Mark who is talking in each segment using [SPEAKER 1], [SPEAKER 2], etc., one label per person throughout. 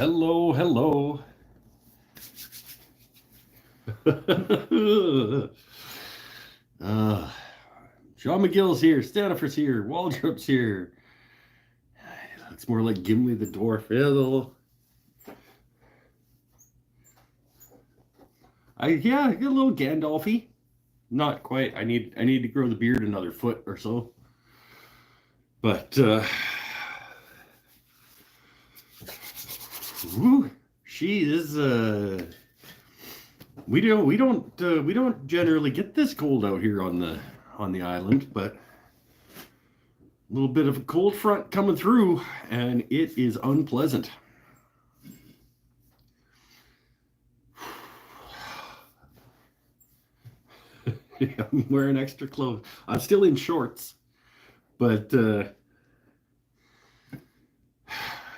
[SPEAKER 1] Hello, hello. uh, Sean McGill's here, Stanifer's here, Waldrop's here. It's more like Gimli the dwarf. I get a little Gandalfy. Not quite. I need to grow the beard another foot or so. But whew, she is we don't generally get this cold out here on the island, but a little bit of a cold front coming through, and it is unpleasant. I'm wearing extra clothes. I'm still in shorts, but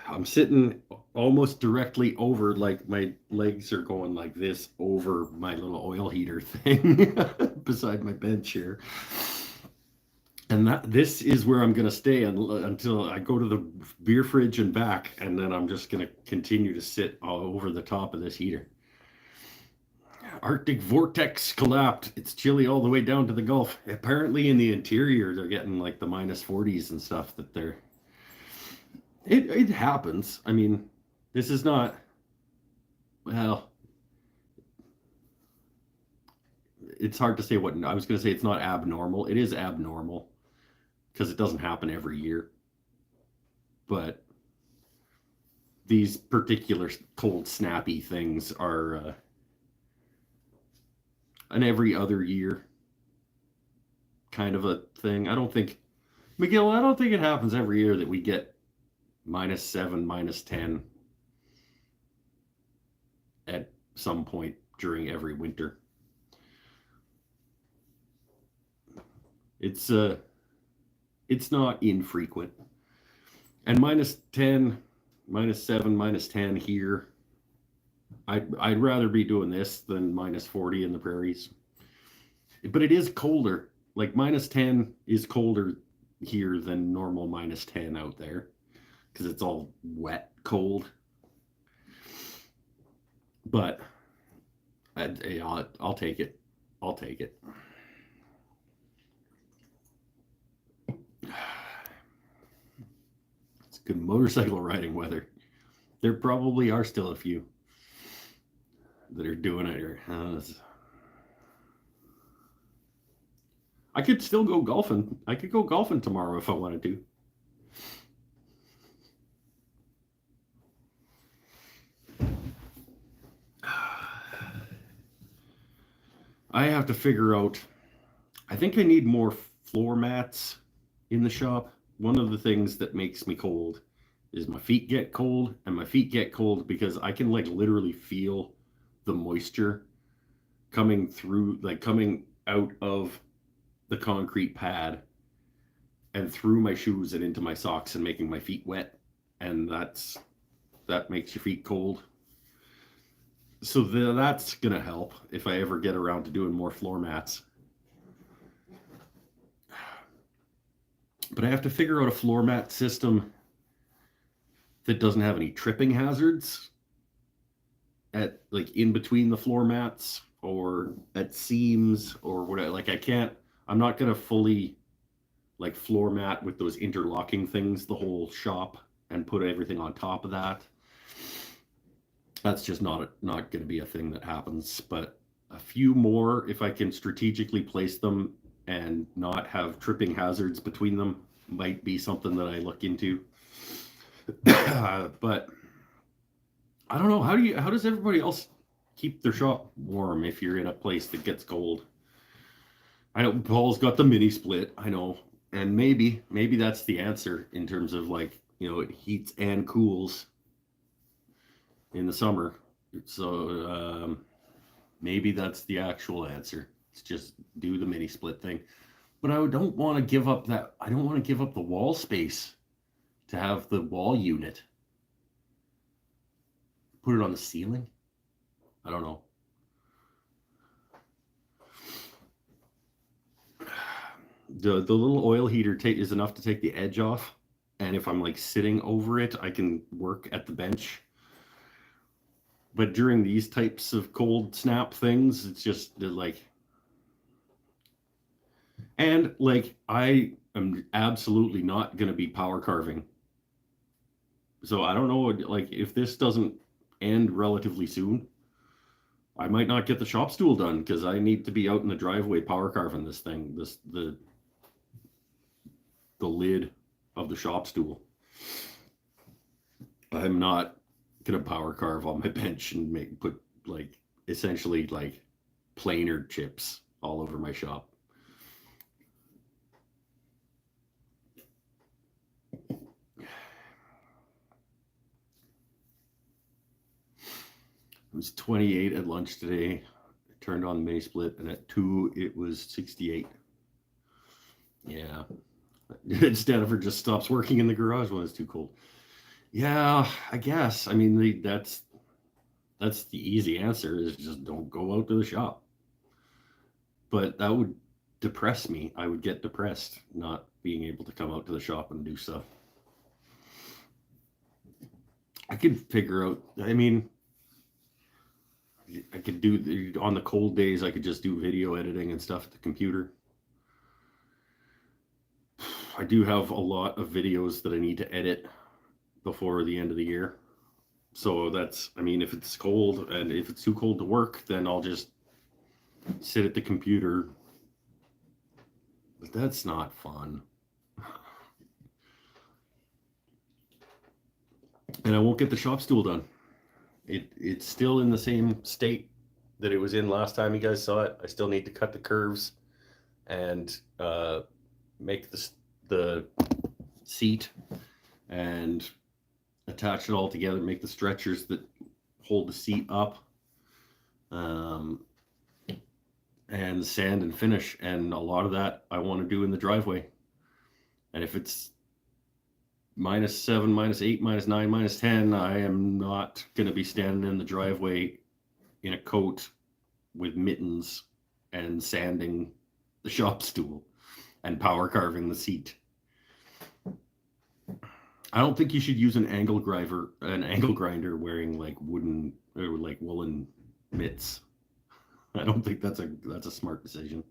[SPEAKER 1] I'm sitting almost directly over, like my legs are going like this over my little oil heater thing beside my bench here. And this is where I'm going to stay until I go to the beer fridge and back, and then I'm just going to continue to sit all over the top of this heater. Arctic vortex collapsed. It's chilly all the way down to the Gulf. Apparently, in the interior, they're getting like the minus 40s and stuff. It happens. I mean, this is not, well, it's hard to say what I was going to say. It's not abnormal. It is abnormal because it doesn't happen every year. But these particular cold, snappy things are an every other year kind of a thing. McGill, I don't think it happens every year that we get -7, -10 at some point during every winter. It's not infrequent. And -10, -7, -10 here. I'd rather be doing this than -40 in the prairies. But it is colder. Like -10 is colder here than normal -10 out there because it's all wet, cold. But I'll take it. I'll take it. It's good motorcycle riding weather. There probably are still a few that are doing it here. I could still go golfing. I could go golfing tomorrow if I wanted to. I have to figure out. I think I need more floor mats in the shop. One of the things that makes me cold is my feet get cold, and my feet get cold because I can like literally feel the moisture coming through, like coming out of the concrete pad and through my shoes and into my socks and making my feet wet, and that makes your feet cold. So that's gonna help if I ever get around to doing more floor mats. But I have to figure out a floor mat system that doesn't have any tripping hazards at like in between the floor mats or at seams or whatever. Like I'm not gonna fully like floor mat with those interlocking things the whole shop and put everything on top of that. That's just not going to be a thing that happens. But a few more, if I can strategically place them and not have tripping hazards between them, might be something that I look into. But I don't know. How does everybody else keep their shop warm if you're in a place that gets cold? I know Paul's got the mini split. I know, and maybe that's the answer in terms of like, it heats and cools in the summer. So maybe that's the actual answer. It's just do the mini split thing. But I don't want to give up that. I don't want to give up the wall space to have the wall unit. Put it on the ceiling. I don't know. The little oil heater is enough to take the edge off, and if I'm like sitting over it, I can work at the bench. But during these types of cold snap things, it's just like, and like, I am absolutely not going to be power carving. So I don't know, like, if this doesn't end relatively soon, I might not get the shop stool done because I need to be out in the driveway power carving this thing, the lid of the shop stool. I'm not gonna power carve on my bench and put like essentially like planer chips all over my shop. It was 28 at lunch today. I turned on the mini split, and at 2 it was 68. Yeah. Stanford just stops working in the garage when it's too cold. Yeah, I guess. I mean, that's the easy answer is just don't go out to the shop. But that would depress me. I would get depressed not being able to come out to the shop and do stuff. I could figure out, I mean, I could do on the cold days, I could just do video editing and stuff at the computer. I do have a lot of videos that I need to edit before the end of the year. So that's, I mean, if it's cold and if it's too cold to work, then I'll just sit at the computer. But that's not fun. And I won't get the shop stool done. It's still in the same state that it was in last time you guys saw it. I still need to cut the curves and make the seat and attach it all together, make the stretchers that hold the seat up, and sand and finish. And a lot of that I want to do in the driveway. And if it's -7, -8, -9, -10, I am not going to be standing in the driveway in a coat with mittens and sanding the shop stool and power carving the seat. I don't think you should use an angle grinder wearing like wooden or like woolen mitts. I don't think that's a smart decision.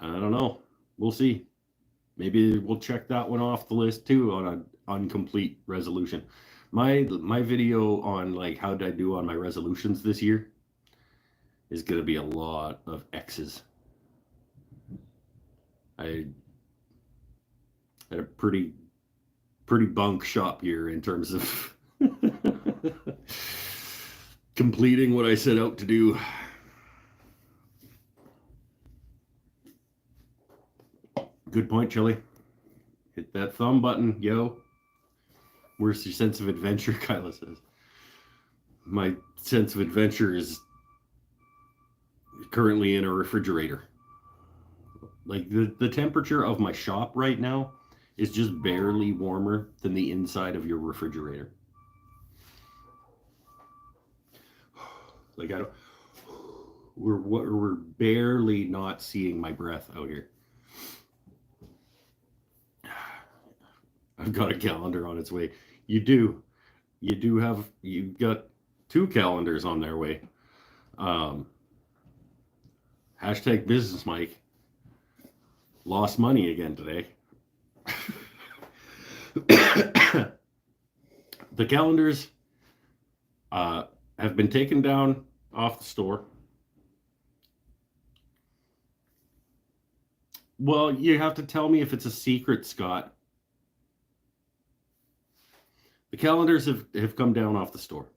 [SPEAKER 1] I don't know. We'll see. Maybe we'll check that one off the list too on an incomplete resolution. My video on like how did I do on my resolutions this year is going to be a lot of X's. I had a pretty bunk shop year in terms of completing what I set out to do. Good point, Chili. Hit that thumb button, yo. Where's your sense of adventure? Kyla says. My sense of adventure is currently in a refrigerator. Like the temperature of my shop right now is just barely warmer than the inside of your refrigerator. Like we're barely not seeing my breath out here. I've got a calendar on its way. You've got 2 calendars on their way. Hashtag business Mike. Lost money again today. The calendars have been taken down off the store. Well, you have to tell me if it's a secret, Scott. The calendars have come down off the store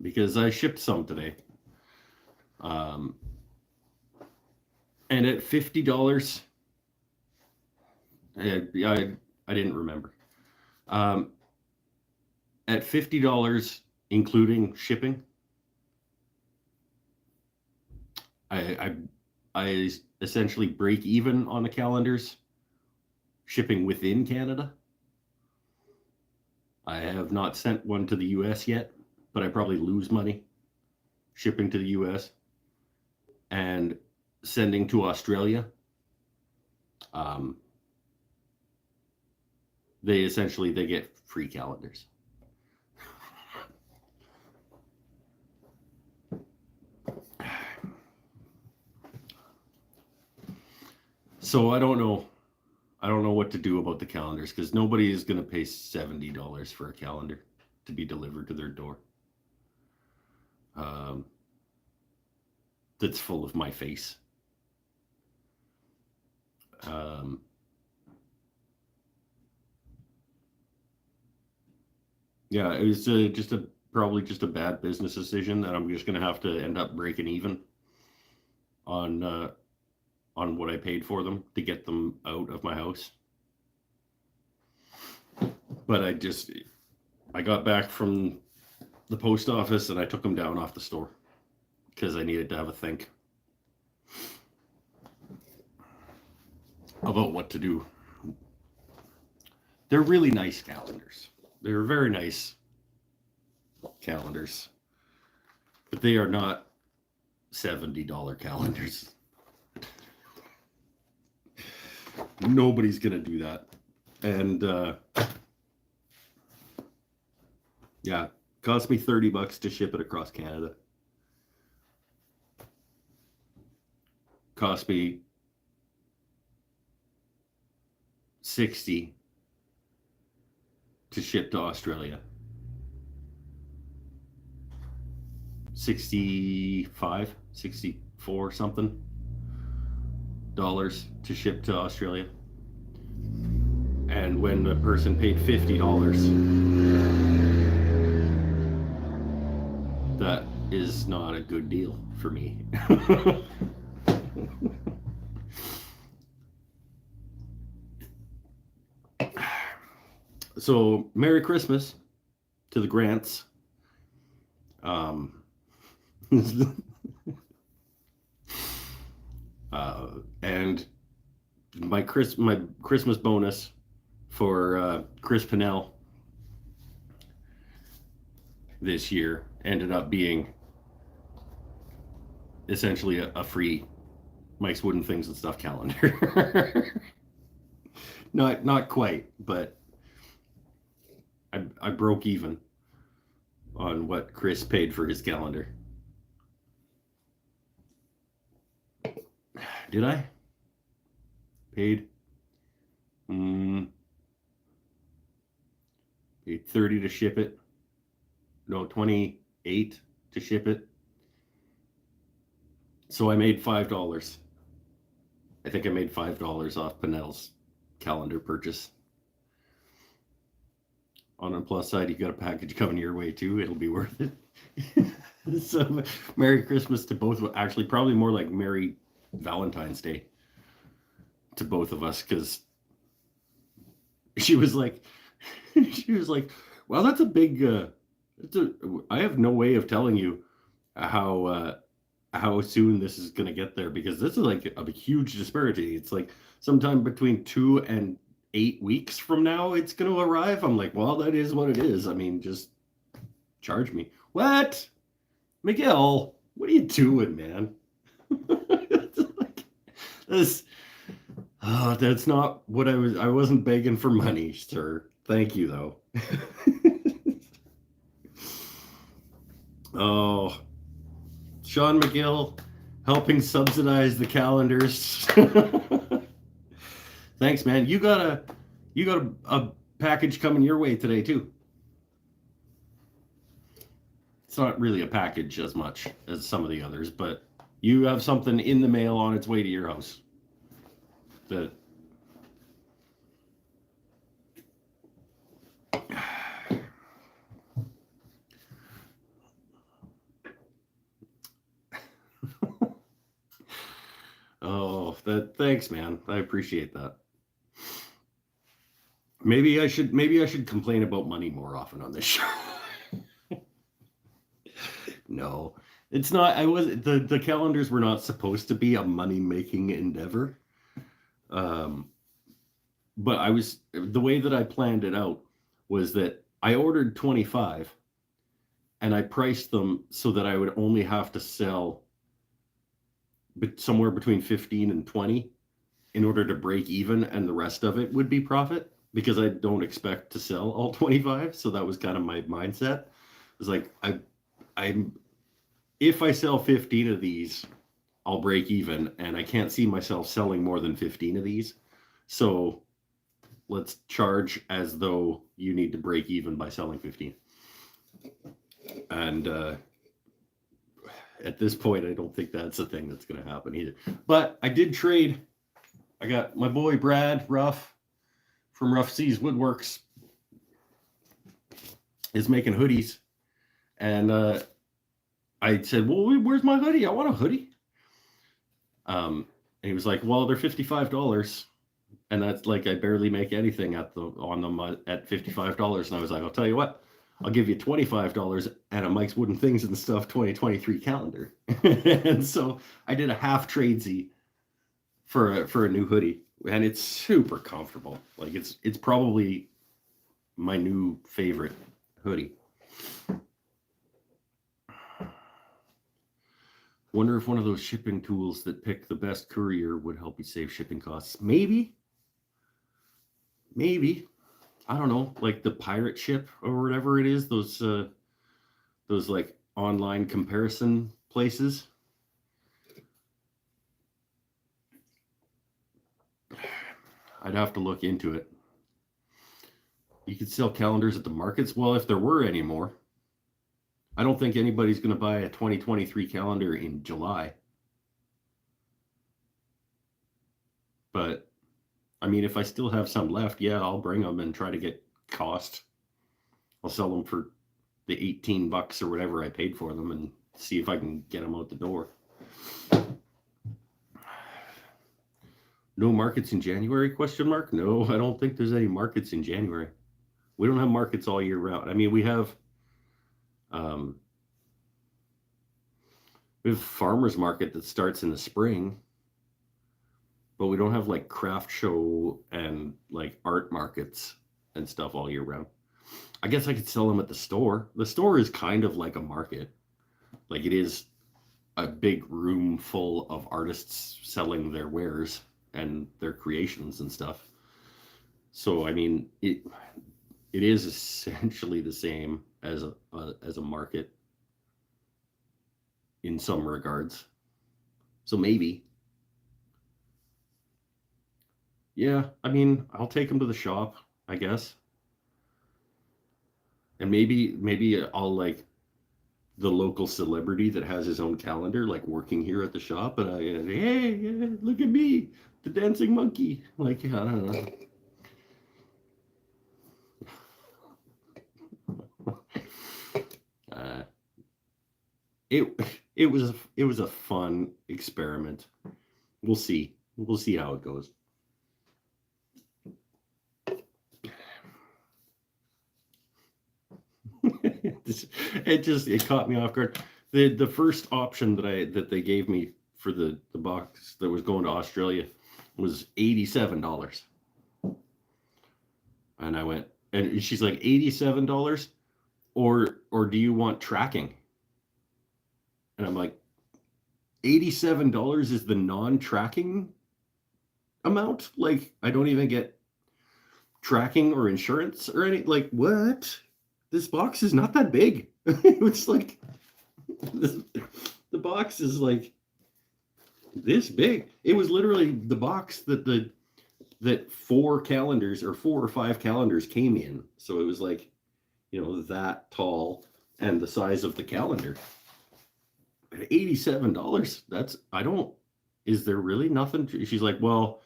[SPEAKER 1] because I shipped some today. And at $50, I didn't remember. At $50, including shipping, I essentially break even on the calendars shipping within Canada. I have not sent one to the US yet, but I probably lose money shipping to the US. And sending to Australia, they get free calendars. So I don't know what to do about the calendars, because nobody is going to pay $70 for a calendar to be delivered to their door. That's full of my face. Yeah, it was probably just a bad business decision that I'm just going to have to end up breaking even on what I paid for them to get them out of my house. But I got back from the post office and I took them down off the store because I needed to have a think about what to do. They're really nice calendars. They're very nice calendars, but they are not $70 calendars. Nobody's gonna do that. And yeah, cost me $30 to ship it across Canada. Cost me $60 to ship to Australia. 65, 64 something dollars to ship to Australia. And when the person paid $50, that is not a good deal for me. So, Merry Christmas to the Grants. And my Christmas bonus for Chris Pinnell this year ended up being essentially a free Mike's Wooden Things and Stuff calendar. Not quite, but I broke even on what Chris paid for his calendar. Did I? Paid? Paid 30 to ship it. No, 28 to ship it. So I made $5. I think I made $5 off Pinnell's calendar purchase. On the plus side, you got a package coming your way too. It'll be worth it. So, Merry Christmas to both. Actually, probably more like Merry Valentine's Day to both of us, because she was like, well, that's a big. I have no way of telling you how soon this is going to get there, because this is like a huge disparity. It's like sometime between 2 and 8 weeks from now it's going to arrive. I'm like, well, that is what it is. I mean, just charge me. What? Miguel, what are you doing, man? That's not what I wasn't begging for money, sir. Thank you, though. Oh, Sean McGill helping subsidize the calendars. Thanks, man. You got a package coming your way today too. It's not really a package as much as some of the others, but you have something in the mail on its way to your house. That oh, thanks, man. I appreciate that. Maybe I should complain about money more often on this show. No, it's not. The calendars were not supposed to be a money-making endeavor. But the way that I planned it out was that I ordered 25 and I priced them so that I would only have to sell but somewhere between 15 and 20 in order to break even, and the rest of it would be profit because I don't expect to sell all 25. So that was kind of my mindset. It was like I'm if I sell 15 of these, I'll break even, and I can't see myself selling more than 15 of these. So let's charge as though you need to break even by selling 15. And at this point, I don't think that's a thing that's going to happen either. But I did trade. I got my boy Brad Ruff from Rough Seas Woodworks is making hoodies. And I said, well, where's my hoodie? I want a hoodie. And he was like, well, they're $55. And that's like, I barely make anything on them at $55. And I was like, I'll tell you what, I'll give you $25 and a Mike's Wooden Things and Stuff 2023 calendar. And so I did a half tradesy for a new hoodie, and it's super comfortable. Like it's probably my new favorite hoodie. Wonder if one of those shipping tools that pick the best courier would help you save shipping costs. Maybe. I don't know, like the Pirate Ship or whatever it is, those like online comparison places. I'd have to look into it. You could sell calendars at the markets. Well, if there were any more. I don't think anybody's going to buy a 2023 calendar in July. But I mean, if I still have some left, yeah, I'll bring them and try to get cost. I'll sell them for the $18 or whatever I paid for them and see if I can get them out the door. No markets in January? ? No, I don't think there's any markets in January. We don't have markets all year round. I mean, we have farmers market that starts in the spring, but we don't have like craft show and like art markets and stuff all year round. I guess I could sell them at the store. The store is kind of like a market. Like it is a big room full of artists selling their wares and their creations and stuff. So I mean, it is essentially the same as a market in some regards. So maybe. Yeah, I mean, I'll take them to the shop, I guess. And maybe I'll like the local celebrity that has his own calendar, like working here at the shop, and I hey, look at me, the dancing monkey. Like, I don't know. It was a fun experiment. We'll see how it goes. It caught me off guard. The first option that they gave me for the box that was going to Australia was $87. And I went, and she's like, $87, or do you want tracking? And I'm like, $87 is the non-tracking amount? Like, I don't even get tracking or insurance or any, like, what? This box is not that big. It's like the box is like this big. It was literally the box that 4 calendars or 4 or 5 calendars came in. So it was like, that tall and the size of the calendar. At $87, is there really nothing? She's like, well,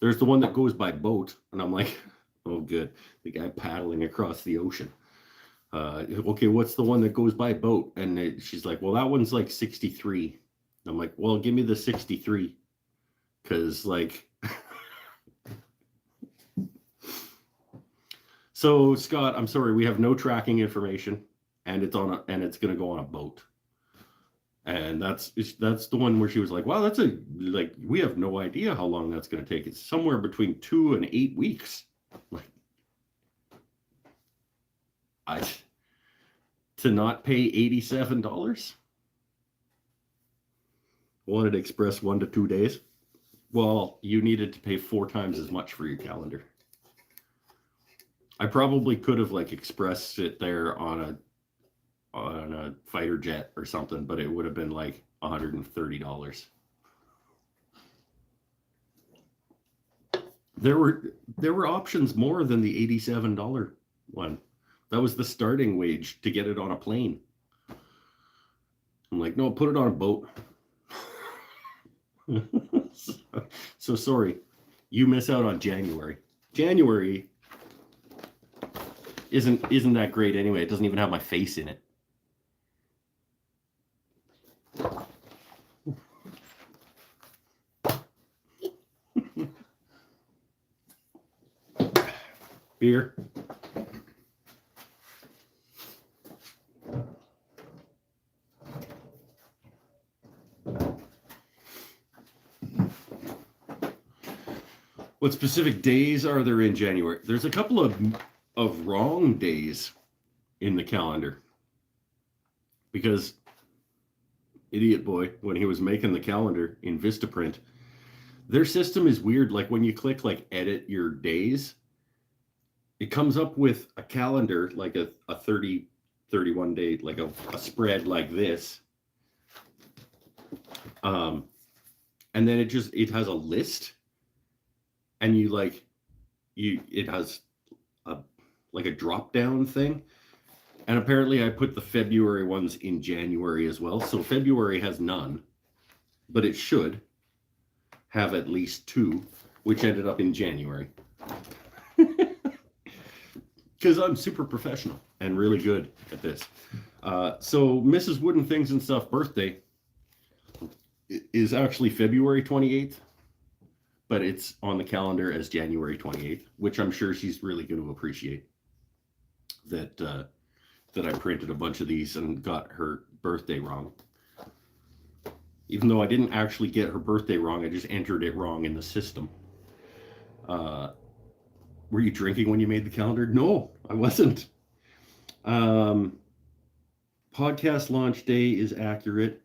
[SPEAKER 1] there's the one that goes by boat. And I'm like, oh, good. The guy paddling across the ocean. Okay, what's the one that goes by boat? And she's like, well, that one's like 63. I'm like, well, give me the 63. Because, like, so Scott, I'm sorry, we have no tracking information, and it's going to go on a boat. And that's the one where she was like, wow, we have no idea how long that's going to take. It's somewhere between 2 and 8 weeks. Like, to not pay $87? wanted express 1 to 2 days. Well, you needed to pay 4 times as much for your calendar. I probably could have like expressed it there on a fighter jet or something, but it would have been like $130. There were options more than the $87 one. That was the starting wage to get it on a plane. I'm like, no, put it on a boat. So sorry, you miss out on January. January isn't that great anyway. It doesn't even have my face in it. Beer. What specific days are there in January? There's a couple of wrong days in the calendar. Because Idiot Boy, when he was making the calendar in Vistaprint, their system is weird. Like when you click like edit your days, it comes up with a calendar, like a 30, 31 day, like a spread like this. And then it has a list, and it has like a drop down thing. And apparently I put the February ones in January as well. So February has none, but it should have at least 2, which ended up in January. Because I'm super professional and really good at this. So Mrs. Wooden Things and Stuff birthday is actually February 28th, but it's on the calendar as January 28th, which I'm sure she's really going to appreciate that I printed a bunch of these and got her birthday wrong. Even though I didn't actually get her birthday wrong, I just entered it wrong in the system. Were you drinking when you made the calendar? No, I wasn't. Podcast launch day is accurate.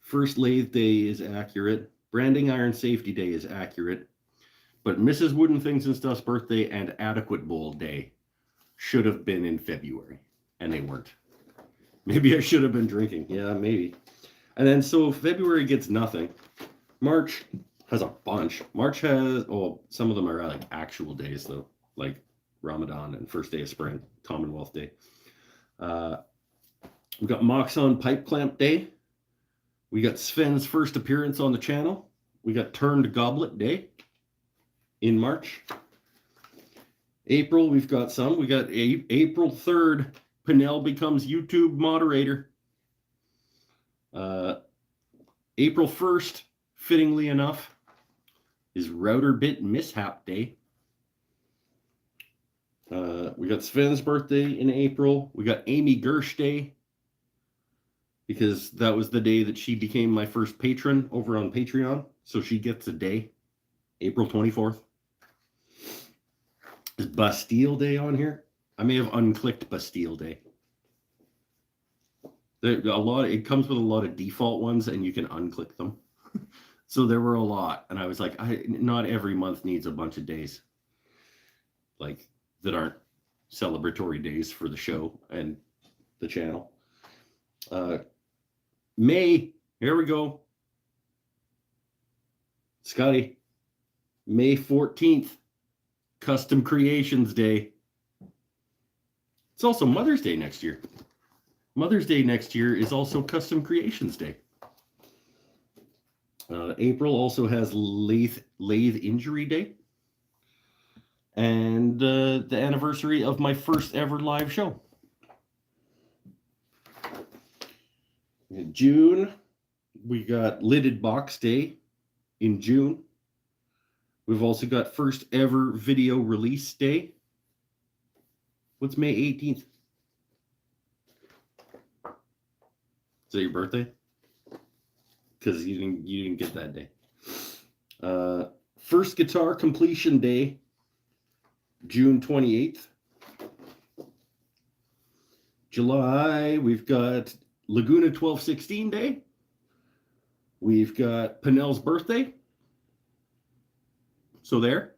[SPEAKER 1] First lathe day is accurate. Branding iron safety day is accurate. But Mrs. Wooden Things and Stuff's birthday and Adequate Bowl day should have been in February, and they weren't. Maybe I should have been drinking. Yeah, maybe. And then so February gets nothing. March has a bunch. March has, some of them are like actual days though, like Ramadan and first day of spring, Commonwealth Day. We got Moxon Pipe Clamp Day. We got Sven's first appearance on the channel. We got Turned Goblet Day in March. April, we've got some. We got April 3rd, Pinnell becomes YouTube moderator. April 1st, fittingly enough, is Router Bit Mishap Day. We got Sven's birthday in April. We got Amy Gersh Day, because that was the day that she became my first patron over on Patreon. So she gets a day, April 24th. Is Bastille Day on here? I may have unclicked Bastille Day. It comes with a lot of default ones, and you can unclick them. So there were a lot, and I was like, not every month needs a bunch of days, like that aren't celebratory days for the show and the channel. May, here we go. Scotty, May 14th, Custom Creations Day. It's also Mother's Day next year. Mother's Day next year is also Custom Creations Day. April also has Lathe Injury Day. And the anniversary of my first ever live show. In June, we got Lidded Box Day in June. We've also got first ever video release day. What's May 18th? Is that your birthday? Because you didn't get that day. First guitar completion day, June 28th. July, we've got Laguna 1216 Day. We've got Pinnell's birthday. So there.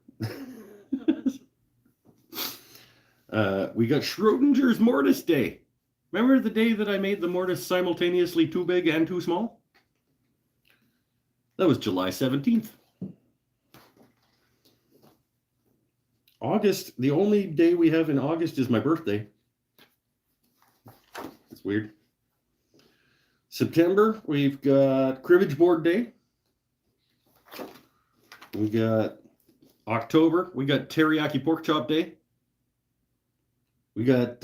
[SPEAKER 1] We got Schrodinger's mortise day. Remember the day that I made the mortise simultaneously too big and too small? That was July 17th. August, the only day we have in August is my birthday. It's weird. September, we've got Cribbage Board Day. We got October, we got Teriyaki Pork Chop Day. We got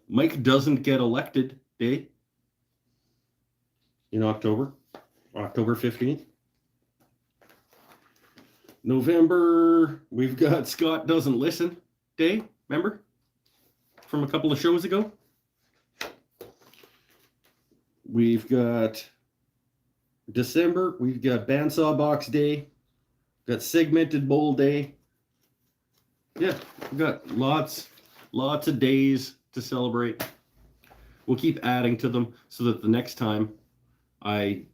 [SPEAKER 1] Mike Doesn't Get Elected Day in October 15th. November, we've got Scott Doesn't Listen Day, remember? From a couple of shows ago. We've got December, we've got Bandsaw Box Day, got Segmented Bowl Day. Yeah, we've got lots of days to celebrate. We'll keep adding to them so that the next time I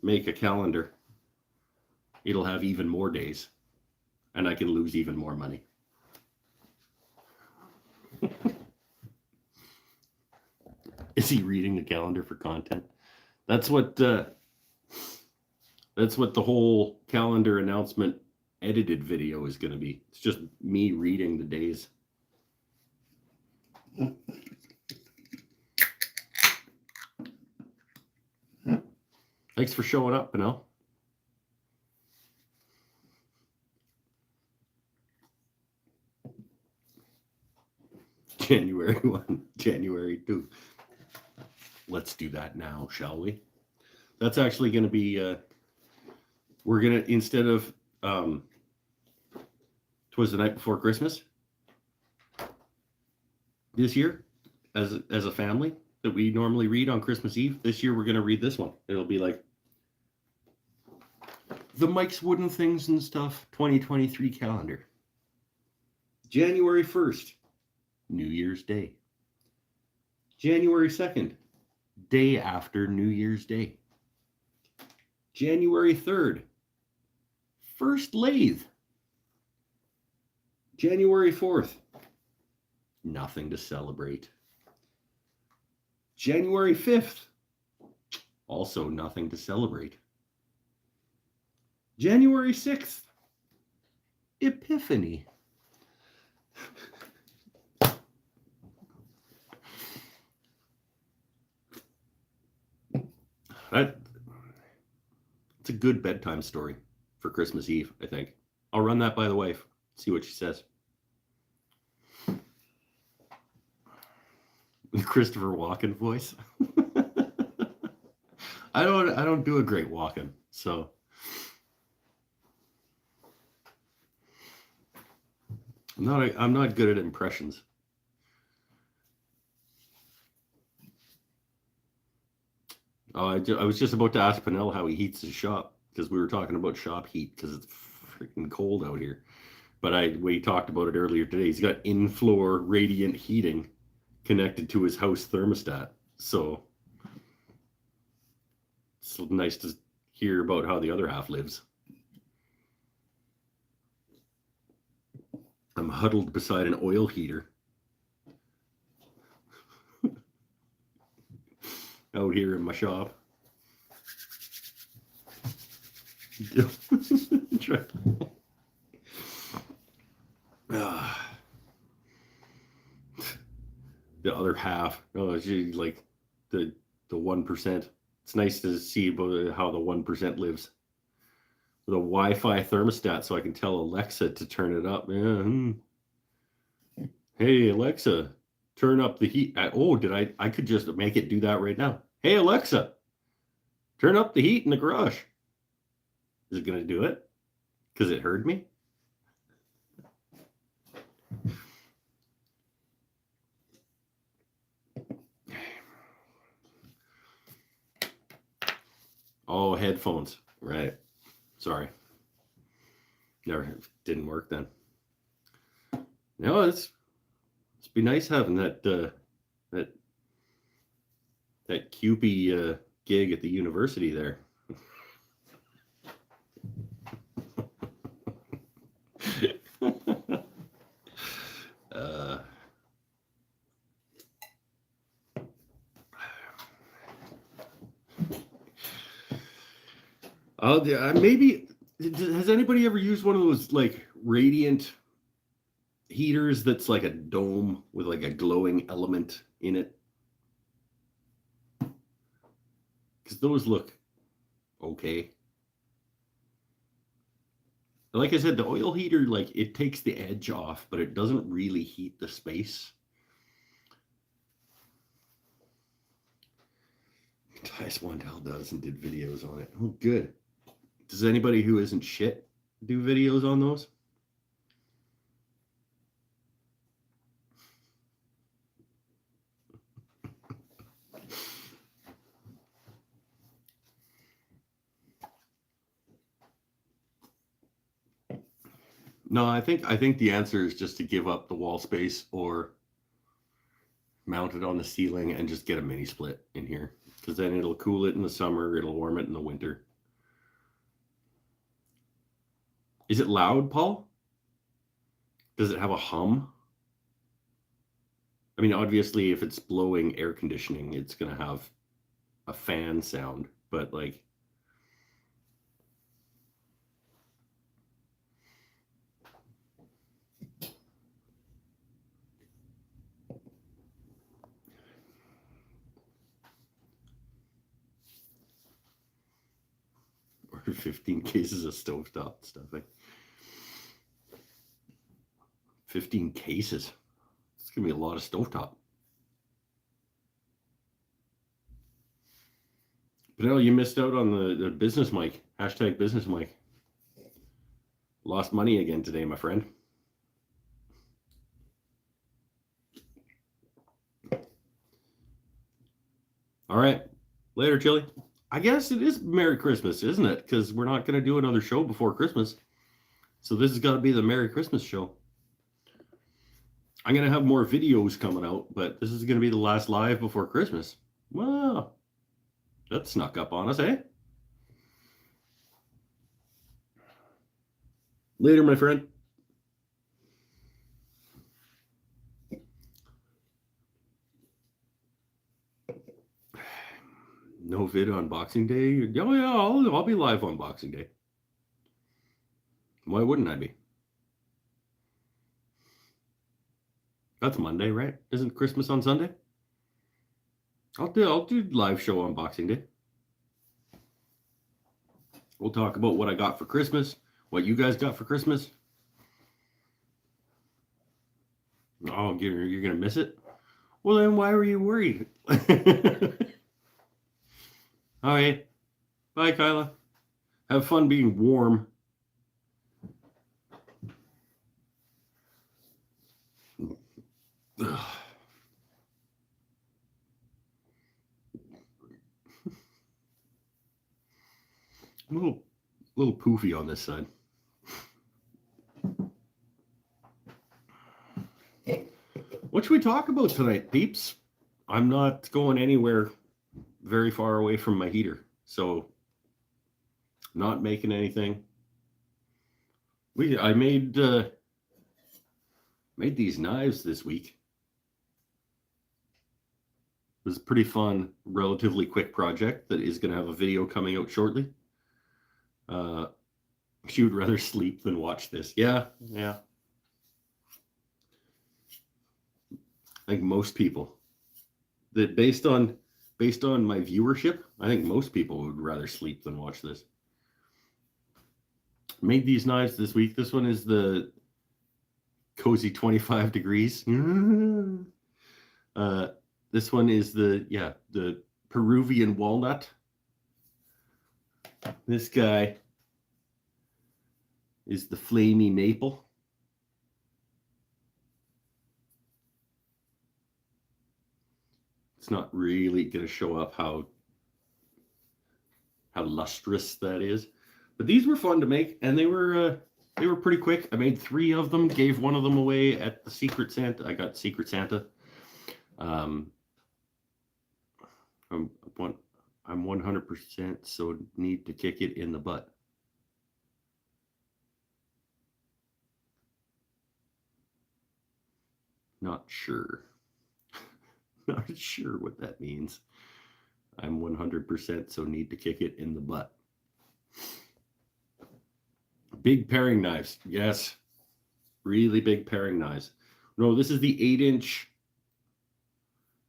[SPEAKER 1] make a calendar, it'll have even more days and I can lose even more money. Is he reading the calendar for content? That's what the whole calendar announcement edited video is going to be. It's just me reading the days. Thanks for showing up, Pinnell. January 1, January 2. Let's do that now, shall we? That's actually going to be, we're going to, instead of, 'Twas the Night Before Christmas this year, as a family that we normally read on Christmas Eve, this year we're going to read this one. It'll be like the Mike's Wooden Things and Stuff 2023 calendar. January 1st, New Year's Day. January 2nd, day after New Year's Day. January 3rd, first lathe. January 4th, nothing to celebrate. January 5th, also nothing to celebrate. January 6th, Epiphany. It's a good bedtime story for Christmas Eve, I think. I'll run that by the wife, see what she says. Christopher Walken voice. I don't do a great Walken, so I'm not good at impressions. I was just about to ask Pinnell how he heats his shop, because we were talking about shop heat because it's freaking cold out here. But we talked about it earlier today. He's got in-floor radiant heating connected to his house thermostat. So it's nice to hear about how the other half lives. I'm huddled beside an oil heater out here in my shop. The other half, it's like the 1%. It's nice to see about how the 1% lives. With a Wi-Fi thermostat, so I can tell Alexa to turn it up. Hey Alexa, turn up the heat. I could just make it do that right now. Hey Alexa, turn up the heat in the garage. Is it going to do it? Because it heard me? Oh, headphones. Right. Sorry. Never didn't work then. No, it's be nice having that CUPE gig at the university there. Maybe has anybody ever used one of those like radiant heaters that's like a dome with like a glowing element in it? Because those look okay. Like I said, the oil heater, like it takes the edge off, but it doesn't really heat the space. Tyus Wandell does and did videos on it. Oh, good. Does anybody who isn't shit do videos on those? No, I think the answer is just to give up the wall space or mount it on the ceiling and just get a mini split in here, because then it'll cool it in the summer, it'll warm it in the winter. Is it loud, Paul? Does it have a hum? I mean, obviously, if it's blowing air conditioning, it's going to have a fan sound, but like, or 15 cases of stovetop stuffing. 15 cases. It's going to be a lot of stovetop. But no, you missed out on the business mic. Hashtag business mic. Lost money again today, my friend. All right. Later, Chili. I guess it is Merry Christmas, isn't it? Because we're not going to do another show before Christmas. So this has got to be the Merry Christmas show. I'm going to have more videos coming out, but this is going to be the last live before Christmas. Well, that snuck up on us, eh? Later, my friend. No vid on Boxing Day? Oh, yeah, I'll be live on Boxing Day. Why wouldn't I be? That's Monday, right? Isn't Christmas on Sunday? I'll do live show on Boxing Day. We'll talk about what I got for Christmas, what you guys got for Christmas. Oh, you're gonna miss it? Well, then why were you worried? All right. Bye, Kyla. Have fun being warm. Ugh. A little poofy on this side. What should we talk about tonight, peeps? I'm not going anywhere very far away from my heater, so not making anything. I made these knives this week. It was a pretty fun, relatively quick project that is going to have a video coming out shortly. She would rather sleep than watch this. Yeah. I think most people that based on my viewership, I think most people would rather sleep than watch this. Made these knives this week. This one is the Cozy 25 degrees. This one is the Peruvian walnut. This guy is the flamey maple. It's not really going to show up how lustrous that is, but these were fun to make, and they were pretty quick. I made 3 of them, gave one of them away at the Secret Santa. I got Secret Santa. I'm 100%, so need to kick it in the butt. Not sure. Not sure what that means. I'm 100%, so need to kick it in the butt. Big paring knives. Yes. Really big paring knives. No, this is the 8-inch.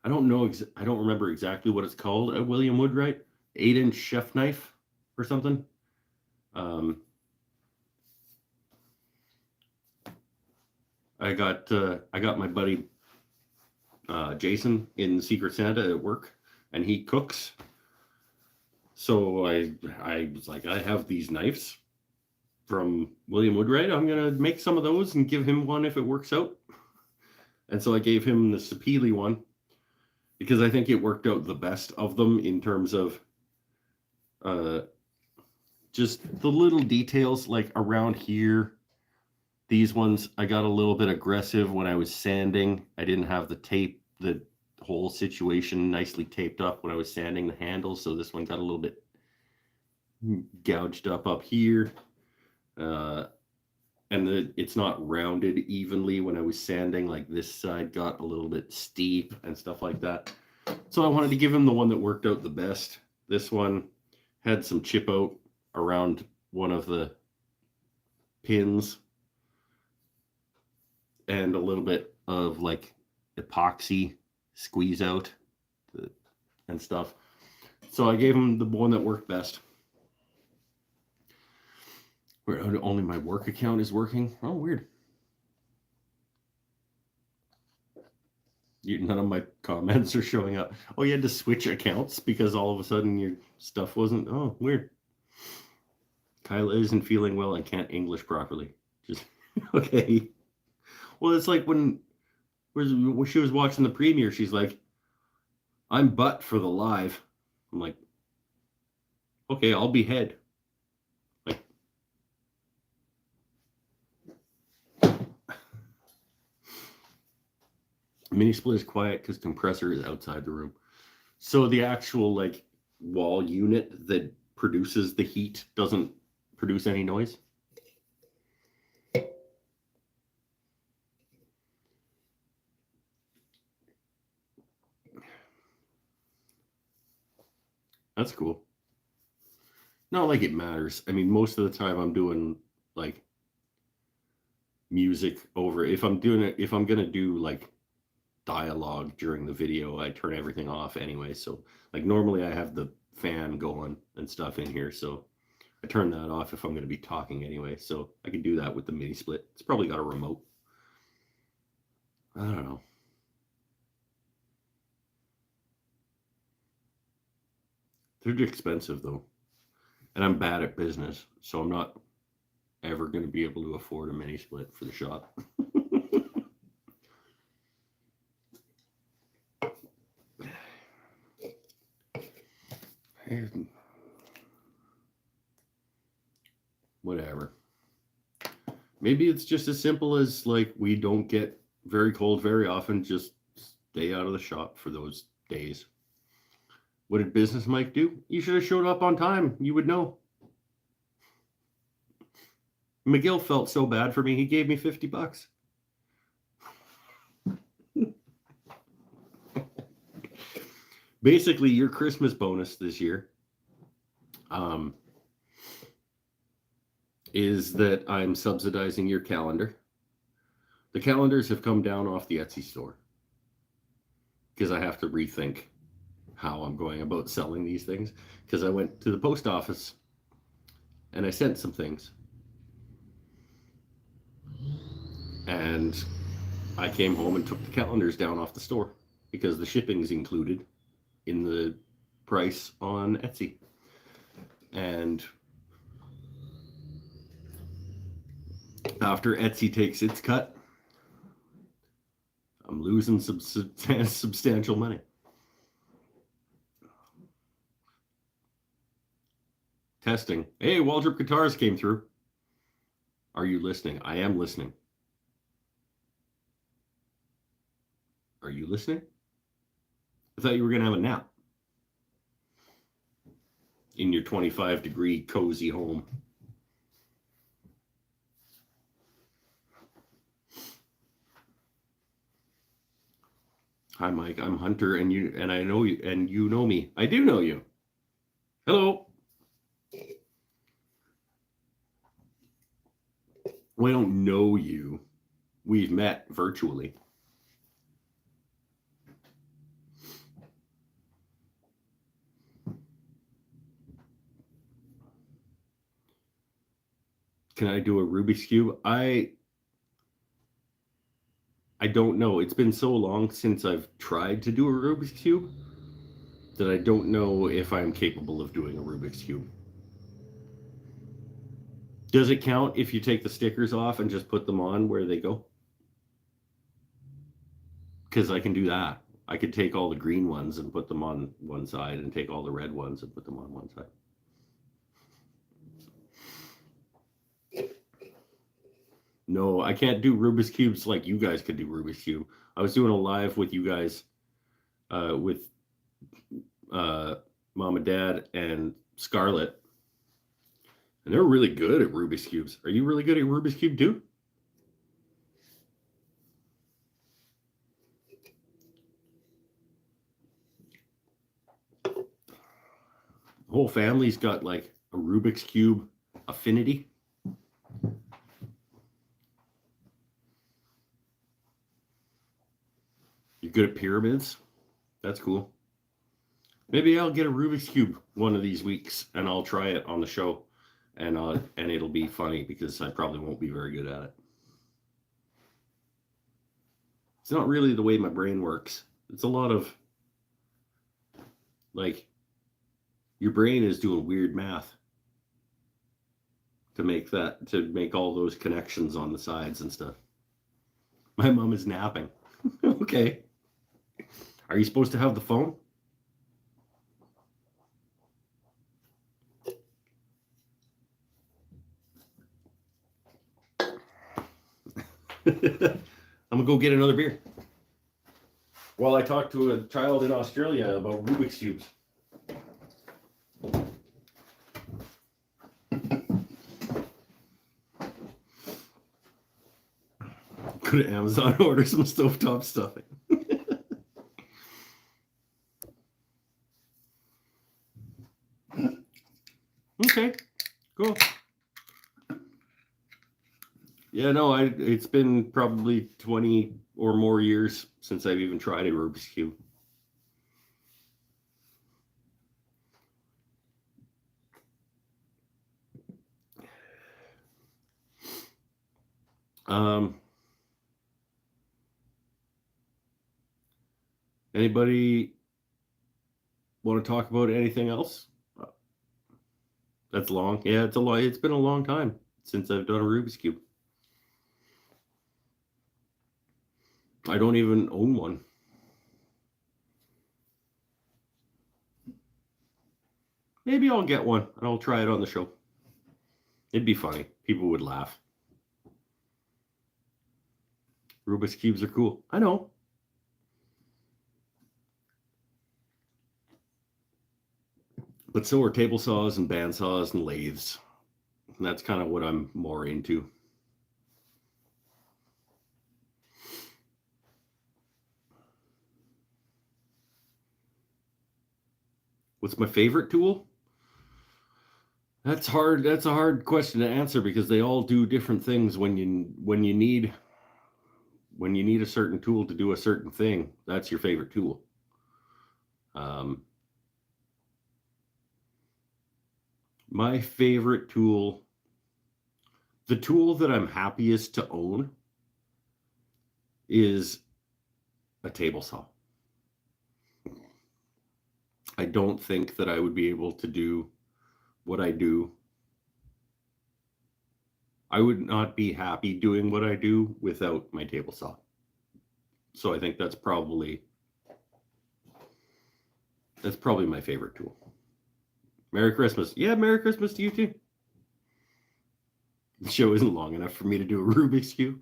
[SPEAKER 1] I don't know. I don't remember exactly what it's called at William Woodwright. 8-inch chef knife or something. I got my buddy Jason in Secret Santa at work, and he cooks. So I was like, I have these knives from William Woodwright. I'm gonna make some of those and give him one if it works out. And so I gave him the Sapele one because I think it worked out the best of them in terms of just the little details, like around here. These ones, I got a little bit aggressive when I was sanding. I didn't have the whole situation nicely taped up when I was sanding the handles. So this one got a little bit gouged up here. And it's not rounded evenly when I was sanding. Like this side got a little bit steep and stuff like that. So I wanted to give him the one that worked out the best. This one had some chip out around one of the pins and a little bit of like epoxy squeeze out and stuff. So I gave him the one that worked best. Where only my work account is working. Oh, weird. None of my comments are showing up. Oh, you had to switch accounts because all of a sudden your stuff wasn't. Oh, weird. Kyla isn't feeling well and can't English properly. Just okay. Well, it's like when she was watching the premiere, she's like, I'm butt for the live. I'm like, okay, I'll be head. Like, mini split is quiet because compressor is outside the room. So the actual like wall unit that produces the heat doesn't produce any noise. That's cool. Not like it matters. I mean, most of the time I'm doing like music over. If I'm gonna do like dialogue during the video, I turn everything off anyway. So like normally I have the fan going and stuff in here, so I turn that off if I'm going to be talking anyway. So I can do that with the mini split. It's probably got a remote. I don't know. They're expensive though, and I'm bad at business, so I'm not ever going to be able to afford a mini split for the shop. Whatever. Maybe it's just as simple as like we don't get very cold very often. Just stay out of the shop for those days. What did Business Mike do? You should have showed up on time. You would know. McGill felt so bad for me. He gave me $50. Basically, your Christmas bonus this year is that I'm subsidizing your calendar. The calendars have come down off the Etsy store because I have to rethink how I'm going about selling these things, because I went to the post office and I sent some things. And I came home and took the calendars down off the store because the shipping's included in the price on Etsy. And after Etsy takes its cut, I'm losing some substantial money. Testing. Hey, Waldrop Guitars came through. Are you listening? I am listening. Are you listening? I thought you were going to have a nap in your 25-degree cozy home. Hi, Mike. I'm Hunter, and I know you, and you know me. I do know you. Hello. Well, I don't know you. We've met virtually. Can I do a Rubik's Cube? I don't know. It's been so long since I've tried to do a Rubik's Cube that I don't know if I'm capable of doing a Rubik's Cube. Does it count if you take the stickers off and just put them on where they go? Because I can do that. I could take all the green ones and put them on one side and take all the red ones and put them on one side. No, I can't do Rubik's Cubes like you guys could do Rubik's Cube. I was doing a live with you guys with Mom and Dad and Scarlett. And they're really good at Rubik's Cubes. Are you really good at Rubik's Cube too? The whole family's got like a Rubik's Cube affinity. You're good at pyramids? That's cool. Maybe I'll get a Rubik's Cube one of these weeks and I'll try it on the show. And it'll be funny because I probably won't be very good at it. It's not really the way my brain works. It's a lot of like your brain is doing weird math to make all those connections on the sides and stuff. My mom is napping. Okay. Are you supposed to have the phone? I'm gonna go get another beer while I talk to a child in Australia about Rubik's Cubes. Go to Amazon, order some stovetop stuffing. Okay, cool. Yeah, no, it's been probably 20 or more years since I've even tried a Rubik's Cube. Anybody want to talk about anything else? That's long. Yeah, it's been a long time since I've done a Rubik's Cube. I don't even own one. Maybe I'll get one and I'll try it on the show. It'd be funny. People would laugh. Rubik's Cubes are cool. I know. But so are table saws and band saws and lathes. And that's kind of what I'm more into. What's my favorite tool? That's hard. That's a hard question to answer because they all do different things when you need a certain tool to do a certain thing. That's your favorite tool. My favorite tool, the tool that I'm happiest to own, is a table saw. I don't think that I would be able to do what I do. I would not be happy doing what I do without my table saw. So I think that's probably my favorite tool. Merry Christmas. Yeah, Merry Christmas to you too. The show isn't long enough for me to do a Rubik's Cube.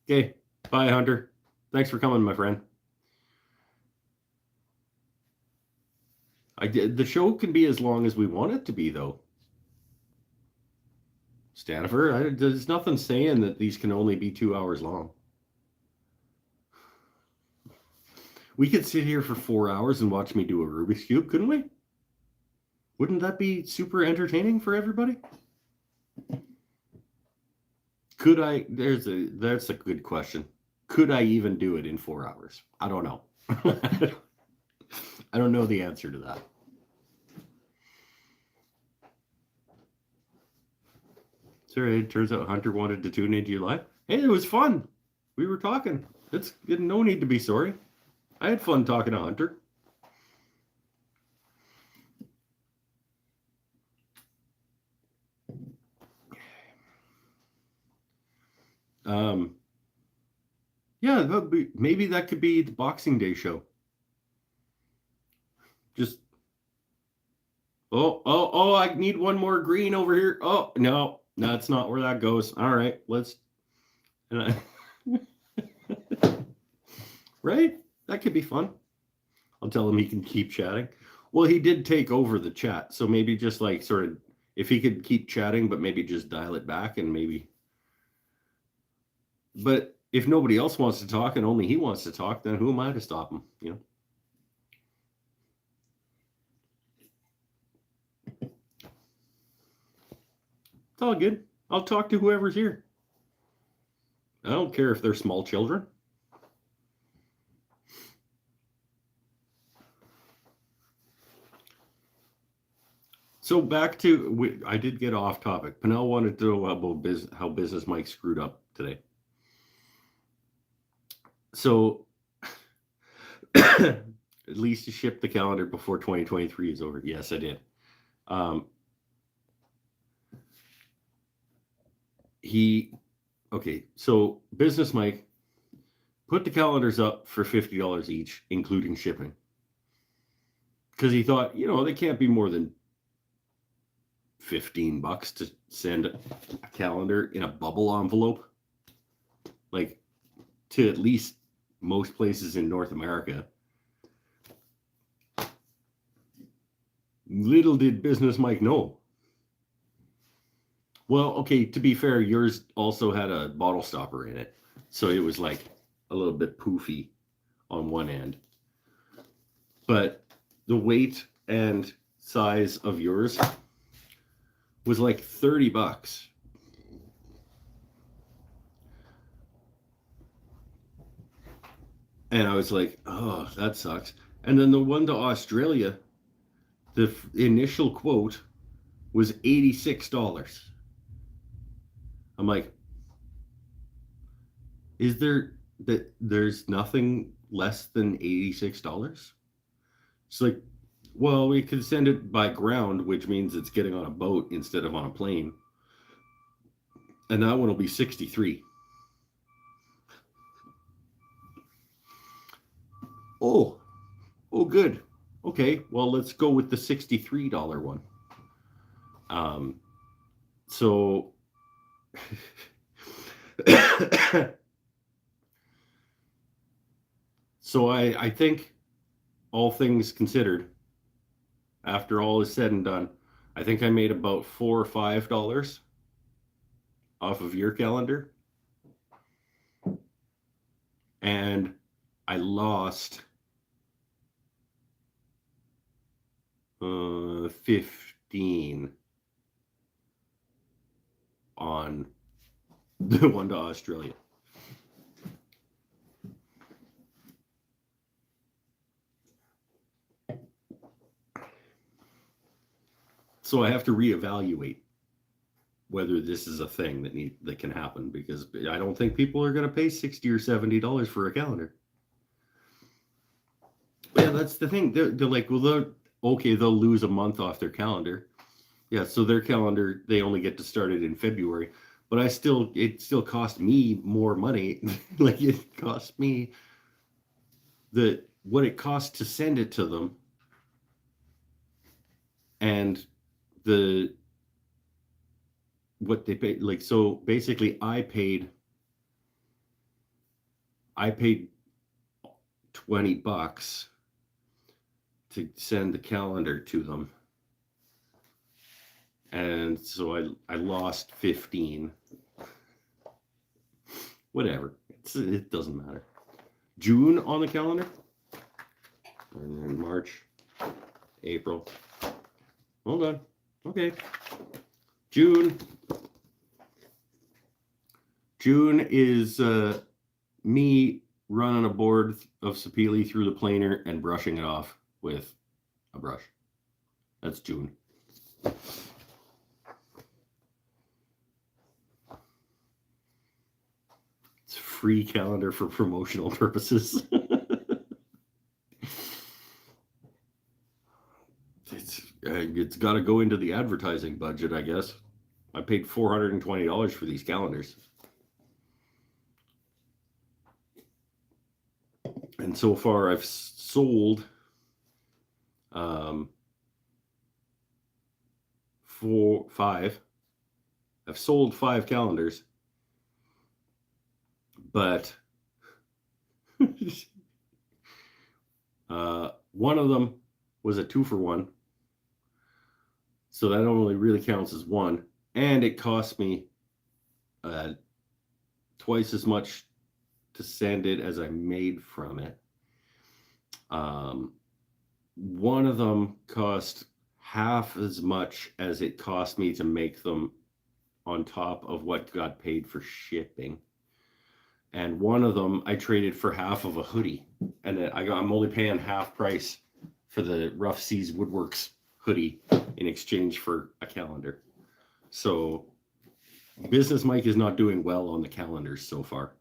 [SPEAKER 1] Okay, bye, Hunter. Thanks for coming, my friend. The show can be as long as we want it to be, though. Stanifer, there's nothing saying that these can only be 2 hours long. We could sit here for 4 hours and watch me do a Rubik's Cube, couldn't we? Wouldn't that be super entertaining for everybody? That's a good question. Could I even do it in 4 hours? I don't know. I don't know the answer to that. Sorry, it turns out Hunter wanted to tune into your live. Hey, it was fun. We were talking. It's no need to be sorry. I had fun talking to Hunter. Yeah, maybe that could be the Boxing Day show. Just oh, I need one more green over here. Oh, no, that's not where that goes. All right, let's. Right? That could be fun. I'll tell him he can keep chatting. Well, he did take over the chat, so maybe just like sort of if he could keep chatting, but maybe just dial it back and maybe. But if nobody else wants to talk and only he wants to talk, then who am I to stop him? You know. It's all good. I'll talk to whoever's here. I don't care if they're small children. So back to, I did get off topic. Pinnell wanted to know about how Business Mike screwed up today. So at least you shipped the calendar before 2023 is over. Yes, I did. Okay, so Business Mike put the calendars up for $50 each, including shipping. Because he thought, they can't be more than $15 to send a calendar in a bubble envelope. Like, to at least most places in North America. Little did Business Mike know. Well, okay, to be fair, yours also had a bottle stopper in it. So it was like a little bit poofy on one end. But the weight and size of yours was like $30. And I was like, oh, that sucks. And then the one to Australia, the initial quote was $86. I'm like, there's nothing less than $86? It's like, well, we could send it by ground, which means it's getting on a boat instead of on a plane. And that one will be $63. Oh, good. Okay, well, let's go with the $63 one. So so I think all things considered, after all is said and done, I think I made about $4 or $5 off of your calendar. And I lost 15 on the one to Australia. So I have to reevaluate whether this is a thing that can happen, because I don't think people are going to pay $60 or $70 for a calendar. Yeah, that's the thing. They're like, well, they'll lose a month off their calendar. Yeah, so their calendar, they only get to start it in February. But it still cost me more money. Like, it cost me what it costs to send it to them, and what they pay. Like, so basically I paid $20 to send the calendar to them. And so I lost 15. Whatever. It doesn't matter. June on the calendar. And then March, April. Hold on. Okay. June. June is me running a board of sapele through the planer and brushing it off with a brush. That's June. It's a free calendar for promotional purposes. It's got to go into the advertising budget, I guess. I paid $420 for these calendars. And so far I've sold 5. I've sold 5 calendars, but one of them was a 2-for-1. So that only really counts as one. And it cost me twice as much to send it as I made from it. One of them cost half as much as it cost me to make them on top of what got paid for shipping. And one of them I traded for half of a hoodie. And I'm only paying half price for the Rough Seas Woodworks hoodie in exchange for a calendar. So Business Mike is not doing well on the calendars so far.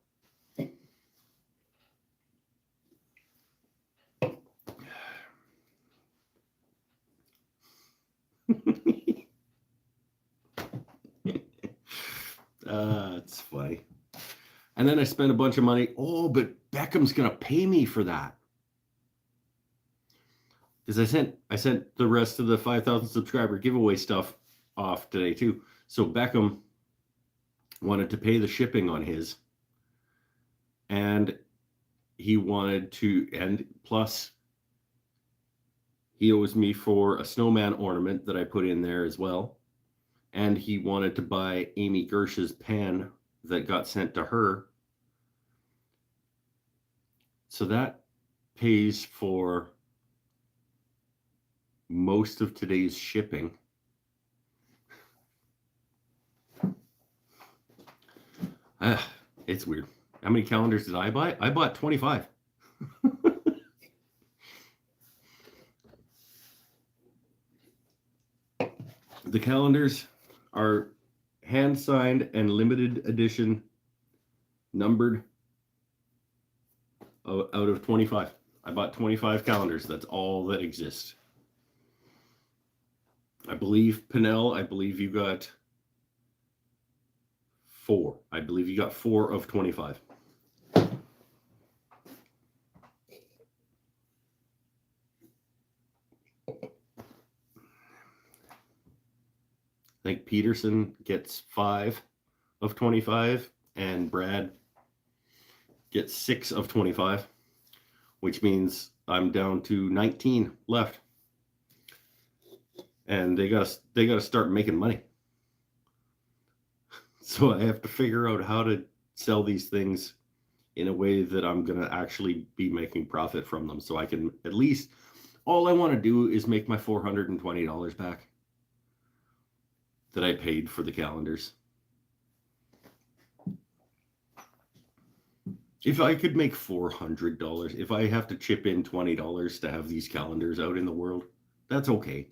[SPEAKER 1] It's funny. And then I spent a bunch of money. Oh, but Beckham's gonna pay me for that. Because I sent the rest of the 5,000 subscriber giveaway stuff off today too. So Beckham wanted to pay the shipping on his, and he wanted to, and plus he owes me for a snowman ornament that I put in there as well. And he wanted to buy Amy Gersh's pen that got sent to her. So that pays for most of today's shipping. It's weird. How many calendars did I buy? I bought 25. The calendars are hand signed and limited edition, numbered out of 25. I bought 25 calendars. That's all that exists. I believe Pinnell, you got 4. I believe you got 4 of 25. I think Peterson gets 5 of 25 and Brad gets 6 of 25, which means I'm down to 19 left. And they gotta start making money. So I have to figure out how to sell these things in a way that I'm gonna actually be making profit from them. So I can at least, all I want to do is make my $420 back that I paid for the calendars. If I could make $400, if I have to chip in $20 to have these calendars out in the world, that's okay.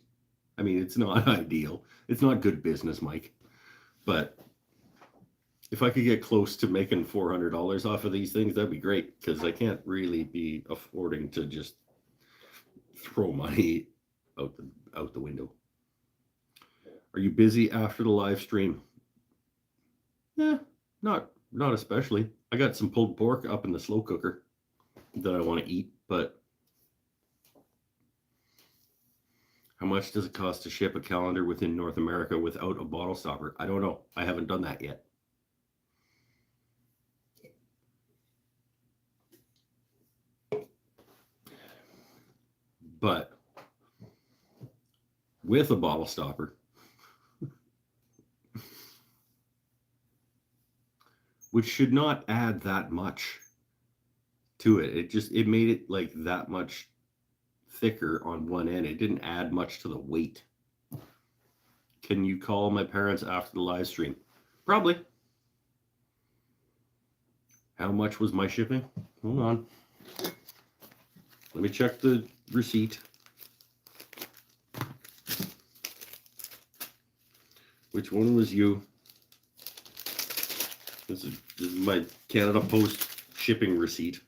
[SPEAKER 1] I mean, it's not ideal. It's not good business, Mike. But if I could get close to making $400 off of these things, that'd be great, because I can't really be affording to just throw money out the window. Are you busy after the live stream? Yeah, not especially. I got some pulled pork up in the slow cooker that I want to eat, but how much does it cost to ship a calendar within North America without a bottle stopper? I don't know. I haven't done that yet. But with a bottle stopper, which should not add that much to it. It made it like that much thicker on one end. It didn't add much to the weight. Can you call my parents after the live stream? Probably. How much was my shipping? Hold on. Let me check the receipt. Which one was you? This is my Canada Post shipping receipt.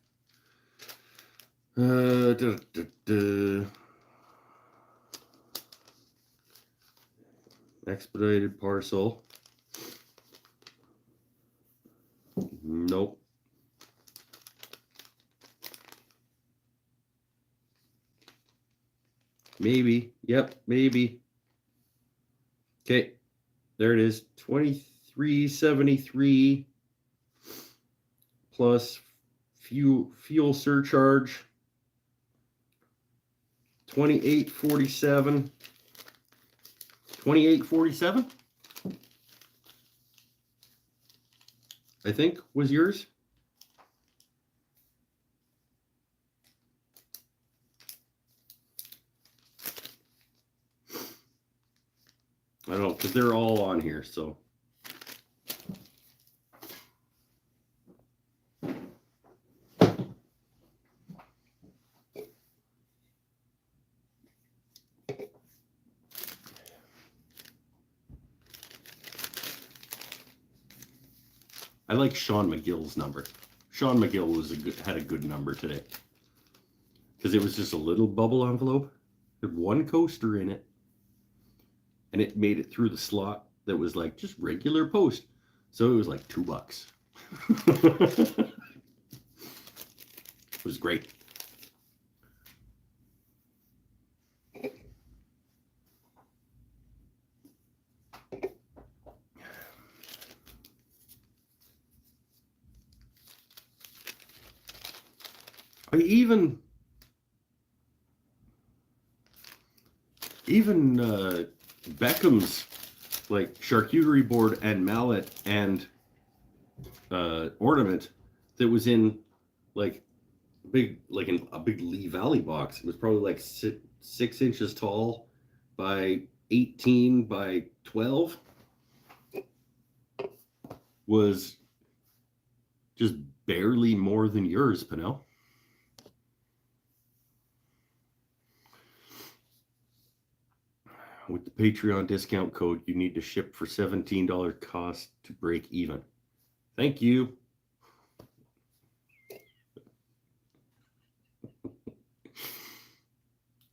[SPEAKER 1] Expedited parcel. Nope. Maybe. Yep, maybe. Okay. There it is. $23.73 plus fuel surcharge. $28.47. $28.47, I think, was yours. I don't know, because they're all on here, so. I like Sean McGill's number. Sean McGill had a good number today. Because it was just a little bubble envelope. It had one coaster in it. And it made it through the slot that was like just regular post. So it was like $2. It was great. I even Beckham's like charcuterie board and mallet and ornament that was in like a big Lee Valley box. It was probably like 6 inches tall by 18 by 12. Was just barely more than yours, Pinnell. With the Patreon discount code, you need to ship for $17 cost to break even. Thank you.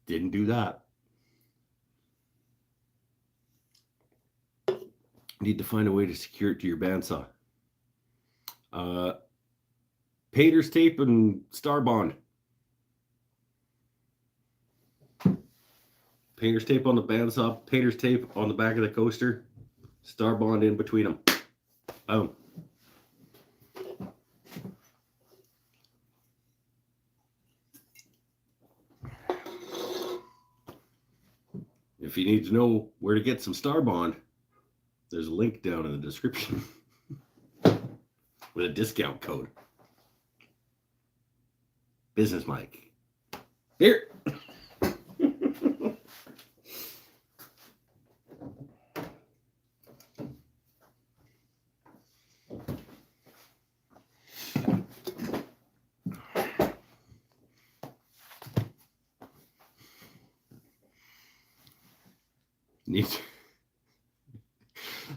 [SPEAKER 1] Didn't do that. Need to find a way to secure it to your bandsaw. Painter's tape and Star Bond. Painter's tape on the bandsaw, painter's tape on the back of the coaster, Star Bond in between them. Boom. If you need to know where to get some Star Bond, there's a link down in the description with a discount code. Business Mike. Here.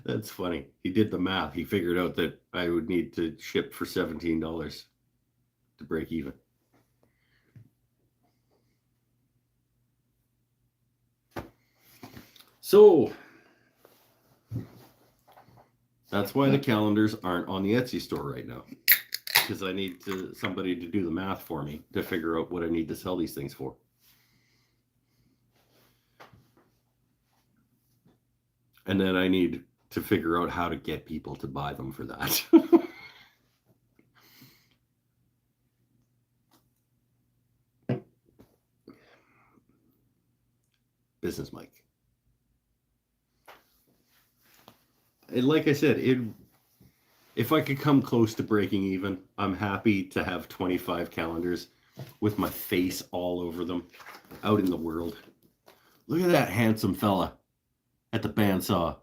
[SPEAKER 1] That's funny. He did the math. He figured out that I would need to ship for $17 to break even. So that's why the calendars aren't on the Etsy store right now. Because I need somebody to do the math for me to figure out what I need to sell these things for. And then I need to figure out how to get people to buy them for that. Business Mike. And like I said, if I could come close to breaking even, I'm happy to have 25 calendars with my face all over them out in the world. Look at that handsome fella at the bandsaw.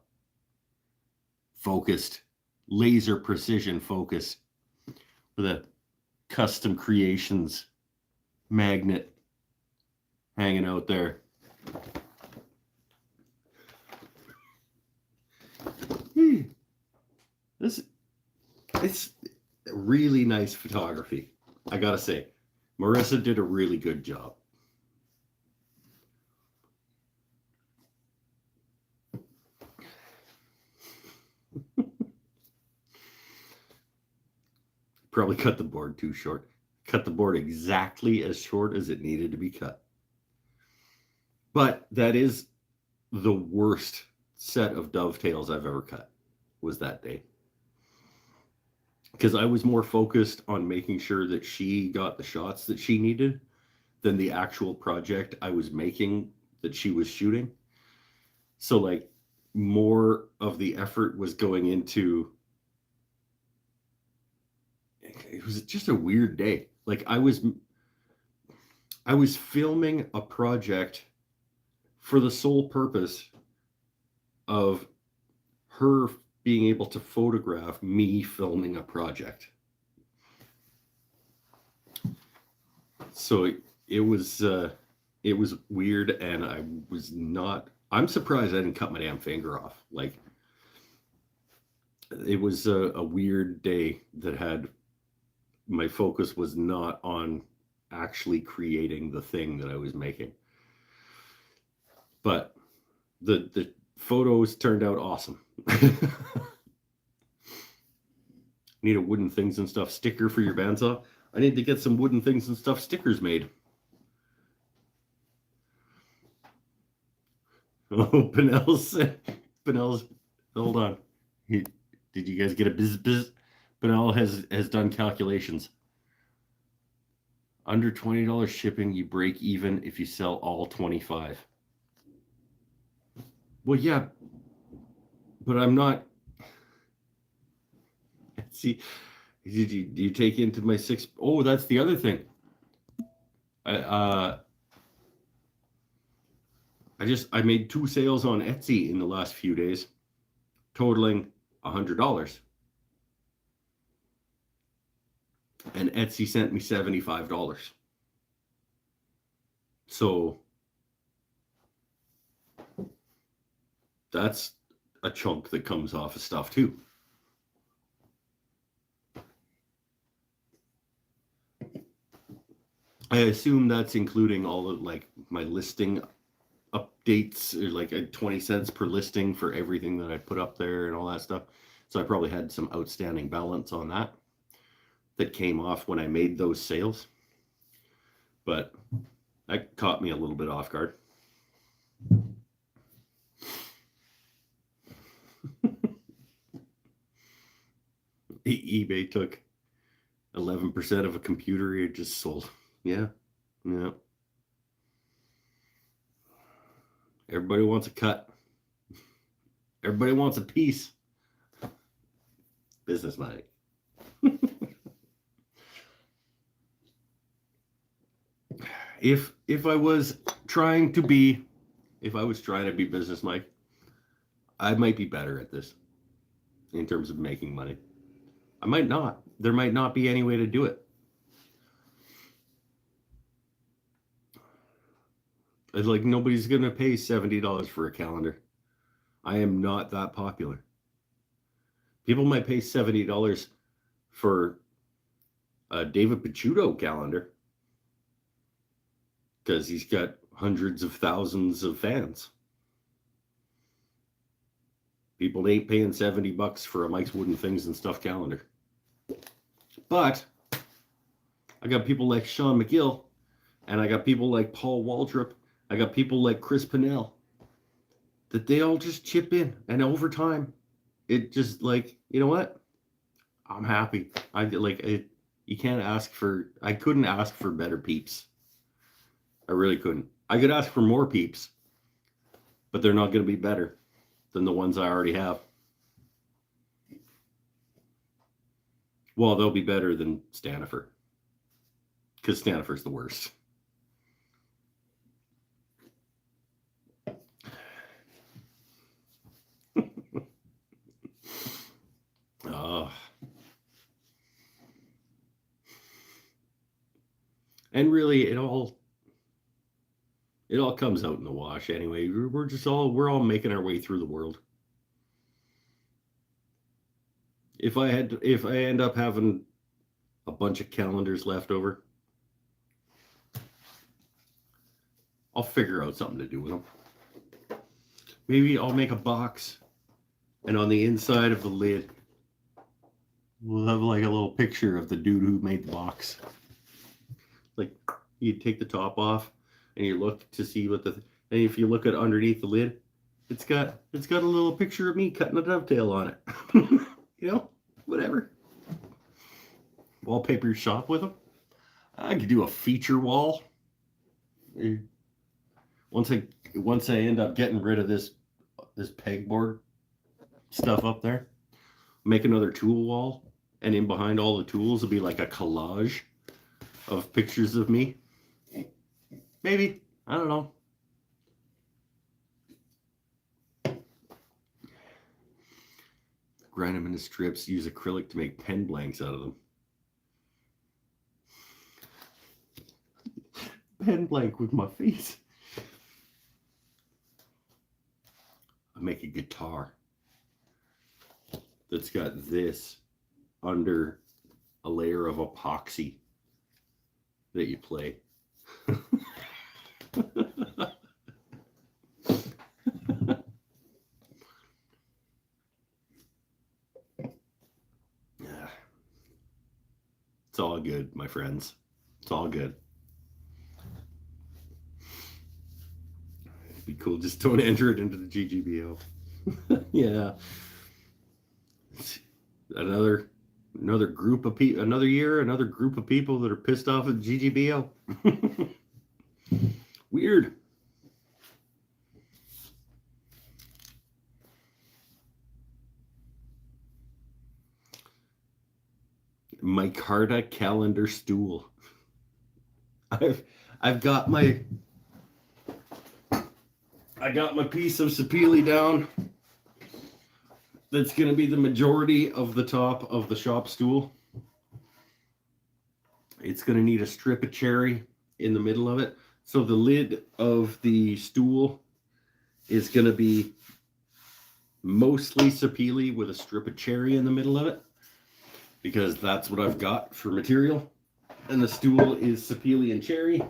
[SPEAKER 1] Focused, laser precision focus. with a custom creations magnet hanging out there. It's really nice photography. I gotta say, Marissa did a really good job. Probably cut the board too short. Cut the board exactly as short as it needed to be cut. But that is the worst set of dovetails I've ever cut, was that day. Because I was more focused on making sure that she got the shots that she needed than the actual project I was making that she was shooting. So, like, more of the effort was going into, it was just a weird day. Like, I was filming a project for the sole purpose of her being able to photograph me filming a project. So it was weird, and I'm surprised I didn't cut my damn finger off. Like, it was a weird day that had, my focus was not on actually creating the thing that I was making. But the photos turned out awesome. Need a wooden things and stuff sticker for your bandsaw? I need to get some wooden things and stuff stickers made. Oh, Benel's, hold on. Did you guys get a biz? Benel has done calculations. Under $20 shipping, you break even if you sell all 25. Well, yeah, but I'm not. See, did you take into my six? Oh, that's the other thing. I made 2 sales on Etsy in the last few days, totaling $100. And Etsy sent me $75. So that's a chunk that comes off of stuff too. I assume that's including all of, like, my listing updates, or like a 20 cents per listing for everything that I put up there and all that stuff. So I probably had some outstanding balance on that came off when I made those sales. But that caught me a little bit off guard. eBay took 11% of a computer it just sold. Yeah. Everybody wants a cut. Everybody wants a piece. Business money. If I was trying to be Business Mike, I might be better at this in terms of making money. I might not. There might not be any way to do it. It's like, nobody's going to pay $70 for a calendar. I am not that popular. People might pay $70 for a David Picciuto calendar because he's got hundreds of thousands of fans. People ain't paying $70 for a Mike's Wooden Things and Stuff calendar. But I got people like Sean McGill, and I got people like Paul Waldrop, I got people like Chris Pennell, that they all just chip in, and over time, it just, like, you know what? I'm happy. You can't ask for. I couldn't ask for better peeps. I really couldn't. I could ask for more peeps, but they're not going to be better than the ones I already have. Well, they'll be better than Stanifer, because Stanifer's the worst. And really, it all comes out in the wash anyway. We're all making our way through the world. If I end up having a bunch of calendars left over, I'll figure out something to do with them. Maybe I'll make a box, and on the inside of the lid, we'll have like a little picture of the dude who made the box. Like, you take the top off, and you look to see and if you look at underneath the lid, it's got a little picture of me cutting a dovetail on it. You know, whatever. Wallpaper your shop with them. I could do a feature wall. Once I end up getting rid of this pegboard stuff up there, make another tool wall, and in behind all the tools will be like a collage of pictures of me. Maybe, I don't know. Grind them into strips, use acrylic to make pen blanks out of them. Pen blank with my face. I make a guitar that's got this under a layer of epoxy that you play. It's all good, my friends. It's all good. It'd be cool. Just don't enter it into the GGBO. Yeah. Another group of people, another group of people that are pissed off at GGBO. Weird. Micarta calendar stool. I got my piece of sapele down. That's going to be the majority of the top of the shop stool. It's going to need a strip of cherry in the middle of it. So the lid of the stool is going to be mostly sapele with a strip of cherry in the middle of it, because that's what I've got for material. And the stool is sapele and cherry.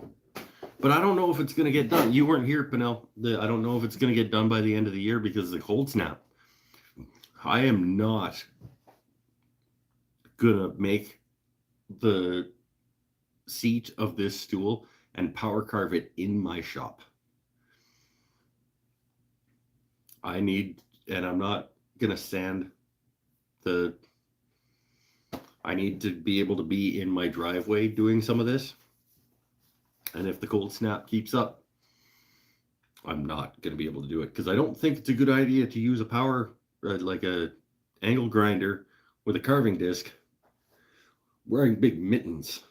[SPEAKER 1] But I don't know if it's going to get done. You weren't here, Pinnell. I don't know if it's going to get done by the end of the year because of the cold snap. I am not going to make the seat of this stool and power carve it in my shop. I'm not going to sand I need to be able to be in my driveway doing some of this. And if the cold snap keeps up, I'm not going to be able to do it, because I don't think it's a good idea to use like a angle grinder with a carving disc wearing big mittens.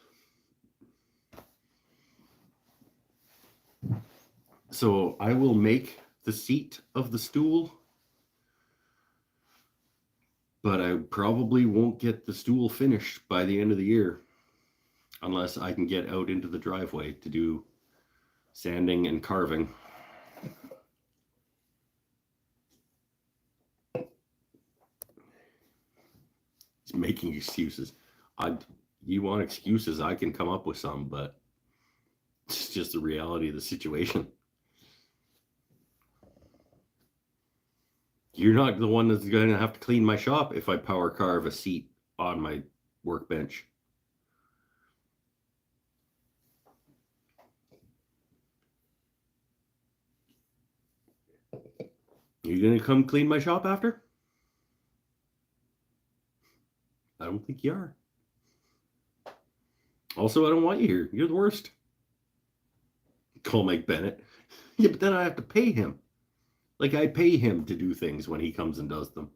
[SPEAKER 1] So I will make the seat of the stool, but I probably won't get the stool finished by the end of the year unless I can get out into the driveway to do sanding and carving. It's making excuses. You want excuses, I can come up with some, but it's just the reality of the situation. You're not the one that's going to have to clean my shop if I power carve a seat on my workbench. You going to come clean my shop after? I don't think you are. Also, I don't want you here. You're the worst. Call Mike Bennett. Yeah, but then I have to pay him. Like, I pay him to do things when he comes and does them.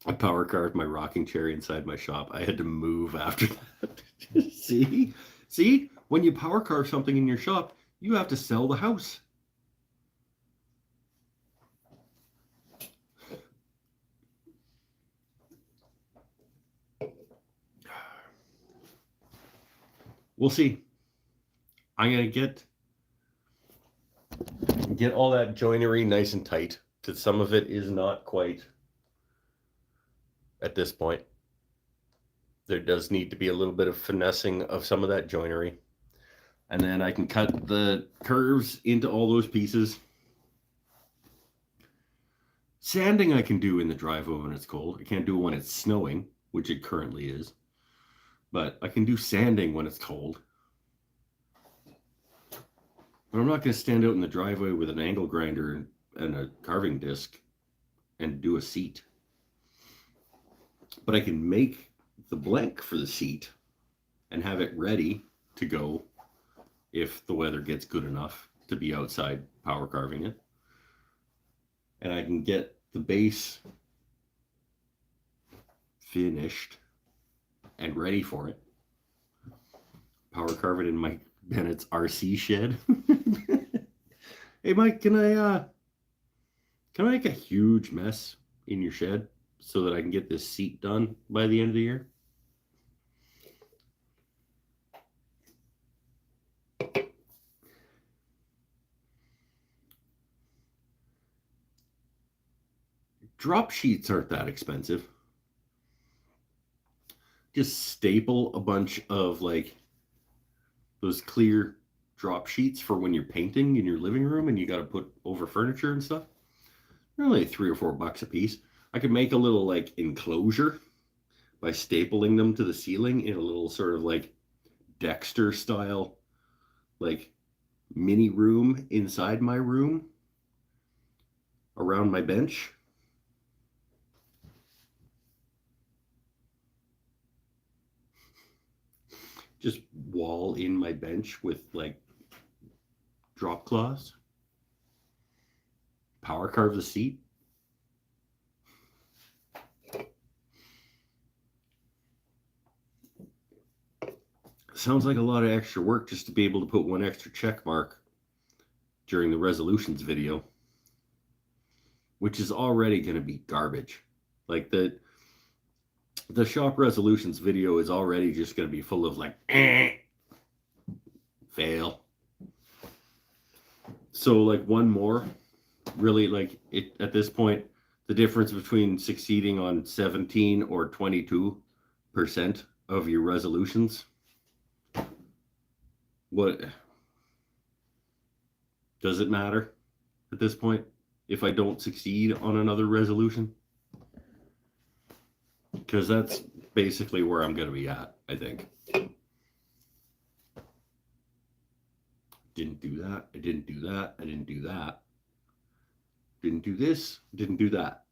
[SPEAKER 1] I power carved my rocking chair inside my shop. I had to move after that. See? When you power carve something in your shop, you have to sell the house. we'll see. I'm gonna get all that joinery nice and tight, because some of it is not quite at this point. There does need to be a little bit of finessing of some of that joinery. And then I can cut the curves into all those pieces. Sanding I can do in the driveway when it's cold. I can't do it when it's snowing, which it currently is. But I can do sanding when it's cold. But I'm not going to stand out in the driveway with an angle grinder and a carving disc and do a seat. But I can make the blank for the seat and have it ready to go if the weather gets good enough to be outside power carving it. And I can get the base finished and ready for it. Power carve it in Mike Bennett's RC shed. Hey Mike, can I make a huge mess in your shed so that I can get this seat done by the end of the year? Drop sheets aren't that expensive. Just staple a bunch of like those clear drop sheets for when you're painting in your living room and you got to put over furniture and stuff. They're only $3 or $4 a piece. I could make a little like enclosure by stapling them to the ceiling in a little sort of like Dexter style like mini room inside my room around my bench. Just wall in my bench with like drop cloths. Power carve the seat. Sounds like a lot of extra work just to be able to put one extra check mark during the resolutions video, which is already going to be garbage. Like the shop resolutions video is already just going to be full of like fail. So like one more, really, like it at this point, the difference between succeeding on 17 or 22% of your resolutions, what does it matter at this point if I don't succeed on another resolution? Because that's basically where I'm going to be at, I think. Didn't do that. I didn't do that. I didn't do that. Didn't do this. Didn't do that.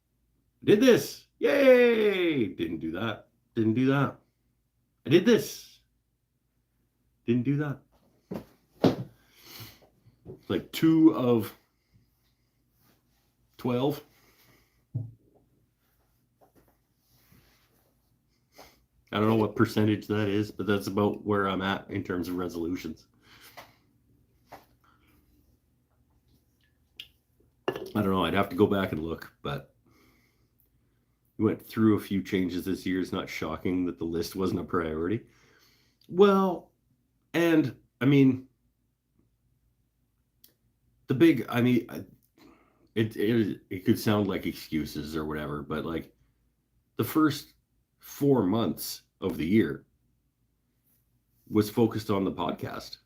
[SPEAKER 1] Did this. Yay! Didn't do that. Didn't do that. I did this. Didn't do that. Like 2 of 12. I don't know what percentage that is, but that's about where I'm at in terms of resolutions. I don't know. I'd have to go back and look, but we went through a few changes this year. It's not shocking that the list wasn't a priority. Well, and I mean, it could sound like excuses or whatever, but like the first 4 months of the year was focused on the podcast.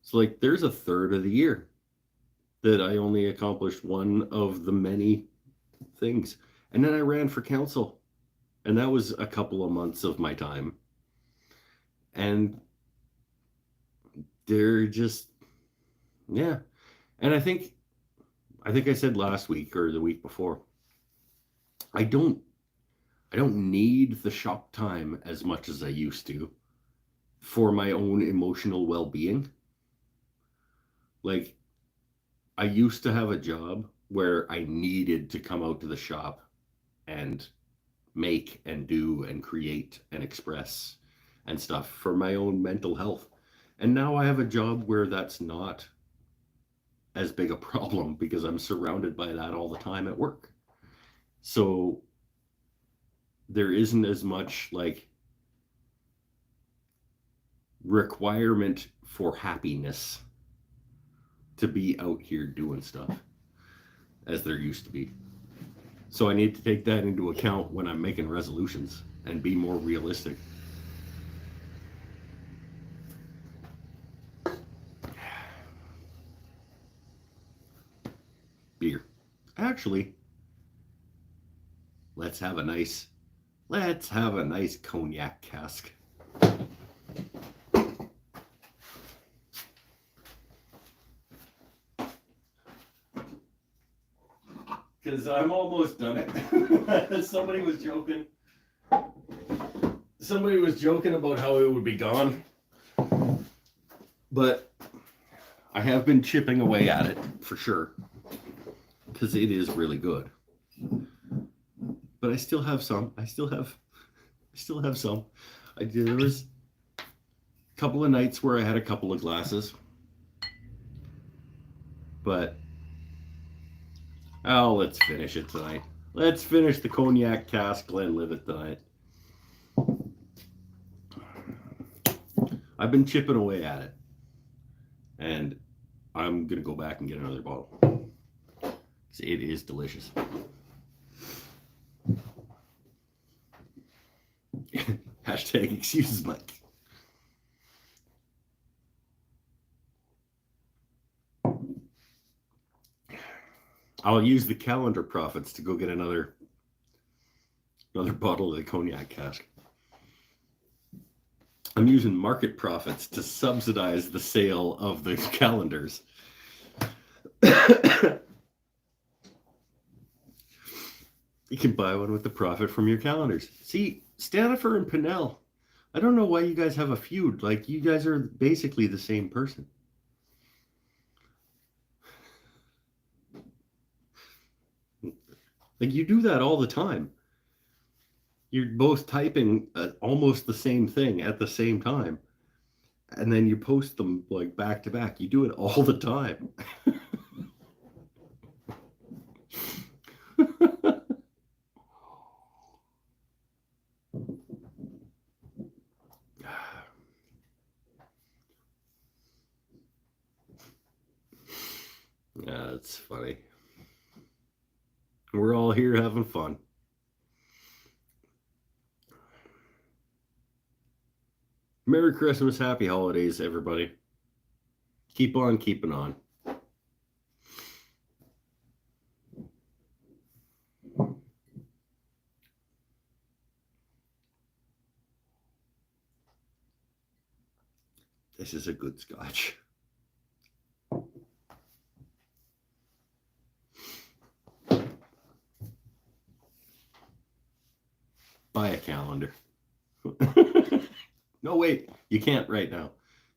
[SPEAKER 1] So like there's a third of the year that I only accomplished one of the many things. And then I ran for council, and that was a couple of months of my time. And they're just, yeah. And I think I said last week or the week before, I don't need the shop time as much as I used to for my own emotional well-being. Like, I used to have a job where I needed to come out to the shop and make and do and create and express and stuff for my own mental health. And now I have a job where that's not as big a problem because I'm surrounded by that all the time at work. So there isn't as much like requirement for happiness to be out here doing stuff as there used to be. So I need to take that into account when I'm making resolutions and be more realistic. Beer. Actually, let's have a nice cognac cask. Because I'm almost done it. Somebody was joking about how it would be gone. But I have been chipping away at it for sure. Because it is really good. But I still have some. There was a couple of nights where I had a couple of glasses. But let's finish it tonight. Let's finish the cognac cask Glenlivet tonight. I've been chipping away at it. And I'm going to go back and get another bottle. It is delicious. Hashtag excuses, Mike. I'll use the calendar profits to go get another bottle of the cognac cask. I'm using market profits to subsidize the sale of the calendars. You can buy one with the profit from your calendars. See, Stanifer and Pinnell, I don't know why you guys have a feud. Like, you guys are basically the same person. Like, you do that all the time. You're both typing almost the same thing at the same time. And then you post them, like, back to back. You do it all the time. Yeah, that's funny. We're all here having fun. Merry Christmas, happy holidays, everybody. Keep on keeping on. This is a good scotch. Buy a calendar. No, wait, you can't right now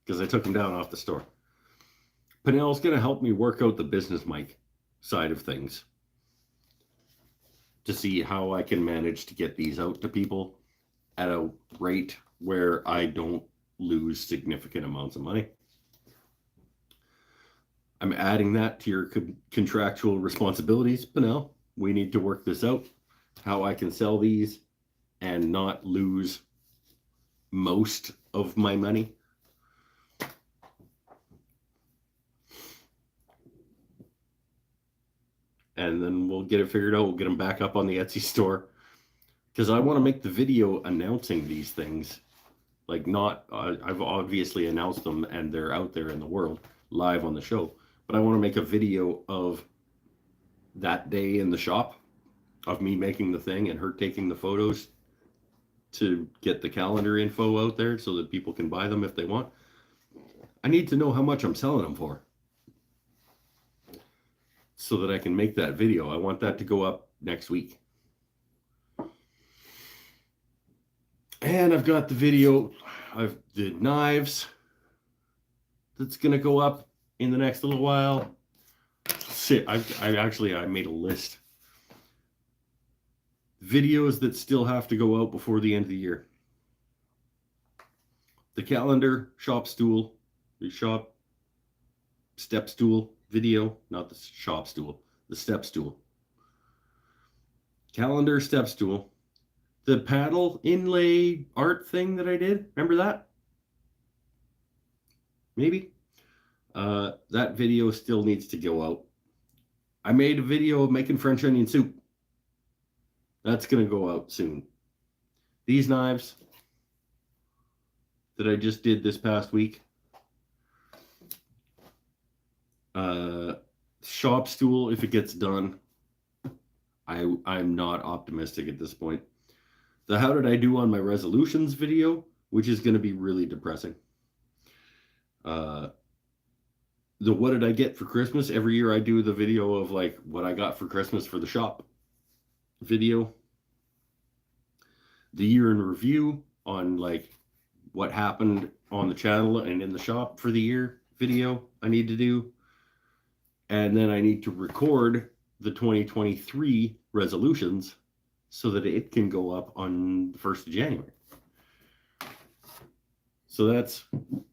[SPEAKER 1] because I took them down off the store. Pinnell's going to help me work out the business mic side of things to see how I can manage to get these out to people at a rate where I don't lose significant amounts of money. I'm adding that to your contractual responsibilities, Pinnell. We need to work this out, how I can sell these and not lose most of my money. And then we'll get it figured out. We'll get them back up on the Etsy store. Because I want to make the video announcing these things. Like, not, I've obviously announced them and they're out there in the world, live on the show. But I want to make a video of that day in the shop, of me making the thing and her taking the photos to get the calendar info out there so that people can buy them if they want. I need to know how much I'm selling them for so that I can make that video. I want that to go up next week. And I've got the video of the knives that's going to go up in the next little while. I made a list. Videos that still have to go out before the end of the year. The calendar, shop stool, the shop step stool video, not the shop stool, the step stool. Calendar, step stool. The paddle inlay art thing that I did, remember that? maybe. That video still needs to go out. I made a video of making French onion soup. That's going to go out soon. These knives that I just did this past week, shop stool, if it gets done, I'm not optimistic at this point. The how did I do on my resolutions video, which is going to be really depressing. The what did I get for Christmas? Every year I do the video of like what I got for Christmas for the shop video. The year in review on like what happened on the channel and in the shop for the year video I need to do. And then I need to record the 2023 resolutions so that it can go up on the 1st of January. So that's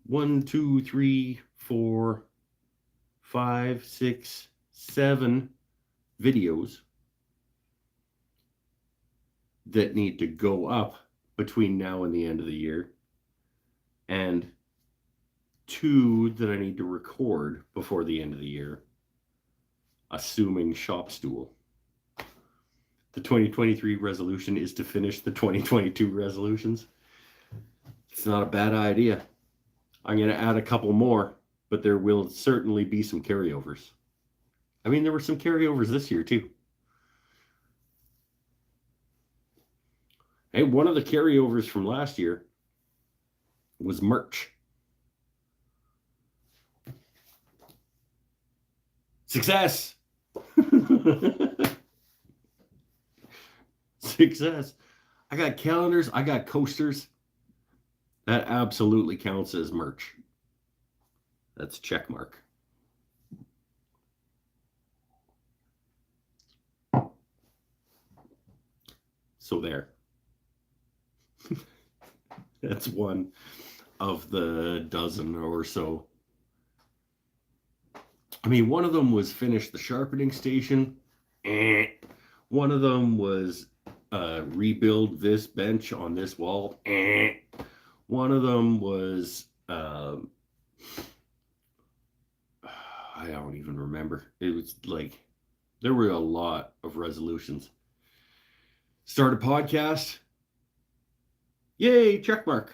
[SPEAKER 1] 1, 2, 3, 4, 5, 6, 7 videos that need to go up between now and the end of the year, and 2 that I need to record before the end of the year, assuming shop stool. The 2023 resolution is to finish the 2022 resolutions. It's not a bad idea. I'm going to add a couple more, but there will certainly be some carryovers. I mean, there were some carryovers this year too. Hey, one of the carryovers from last year was merch. Success! Success. I got calendars, I got coasters. That absolutely counts as merch. That's a check mark. So there. That's one of the dozen or so. I mean, one of them was finish the sharpening station. One of them was rebuild this bench on this wall. One of them was I don't even remember. It was like there were a lot of resolutions. Start a podcast. Yay, check mark.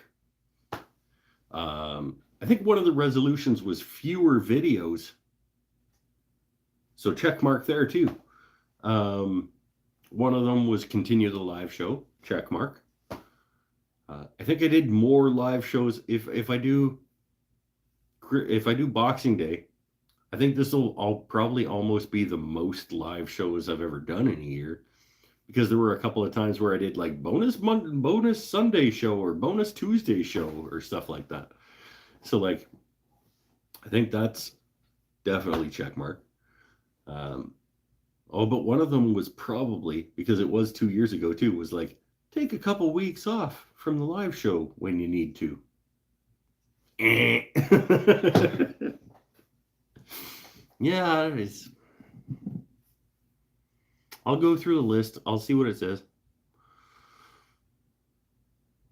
[SPEAKER 1] I think one of the resolutions was fewer videos. So check mark there too. One of them was continue the live show. Check mark. I think I did more live shows. If I do Boxing Day, I think I'll probably almost be the most live shows I've ever done in a year, because there were a couple of times where I did like bonus Sunday show or bonus Tuesday show or stuff like that. So like, I think that's definitely check mark. But one of them was probably, because it was 2 years ago too, was like, take a couple weeks off from the live show when you need to. Yeah, it is. I'll go through the list. I'll see what it says.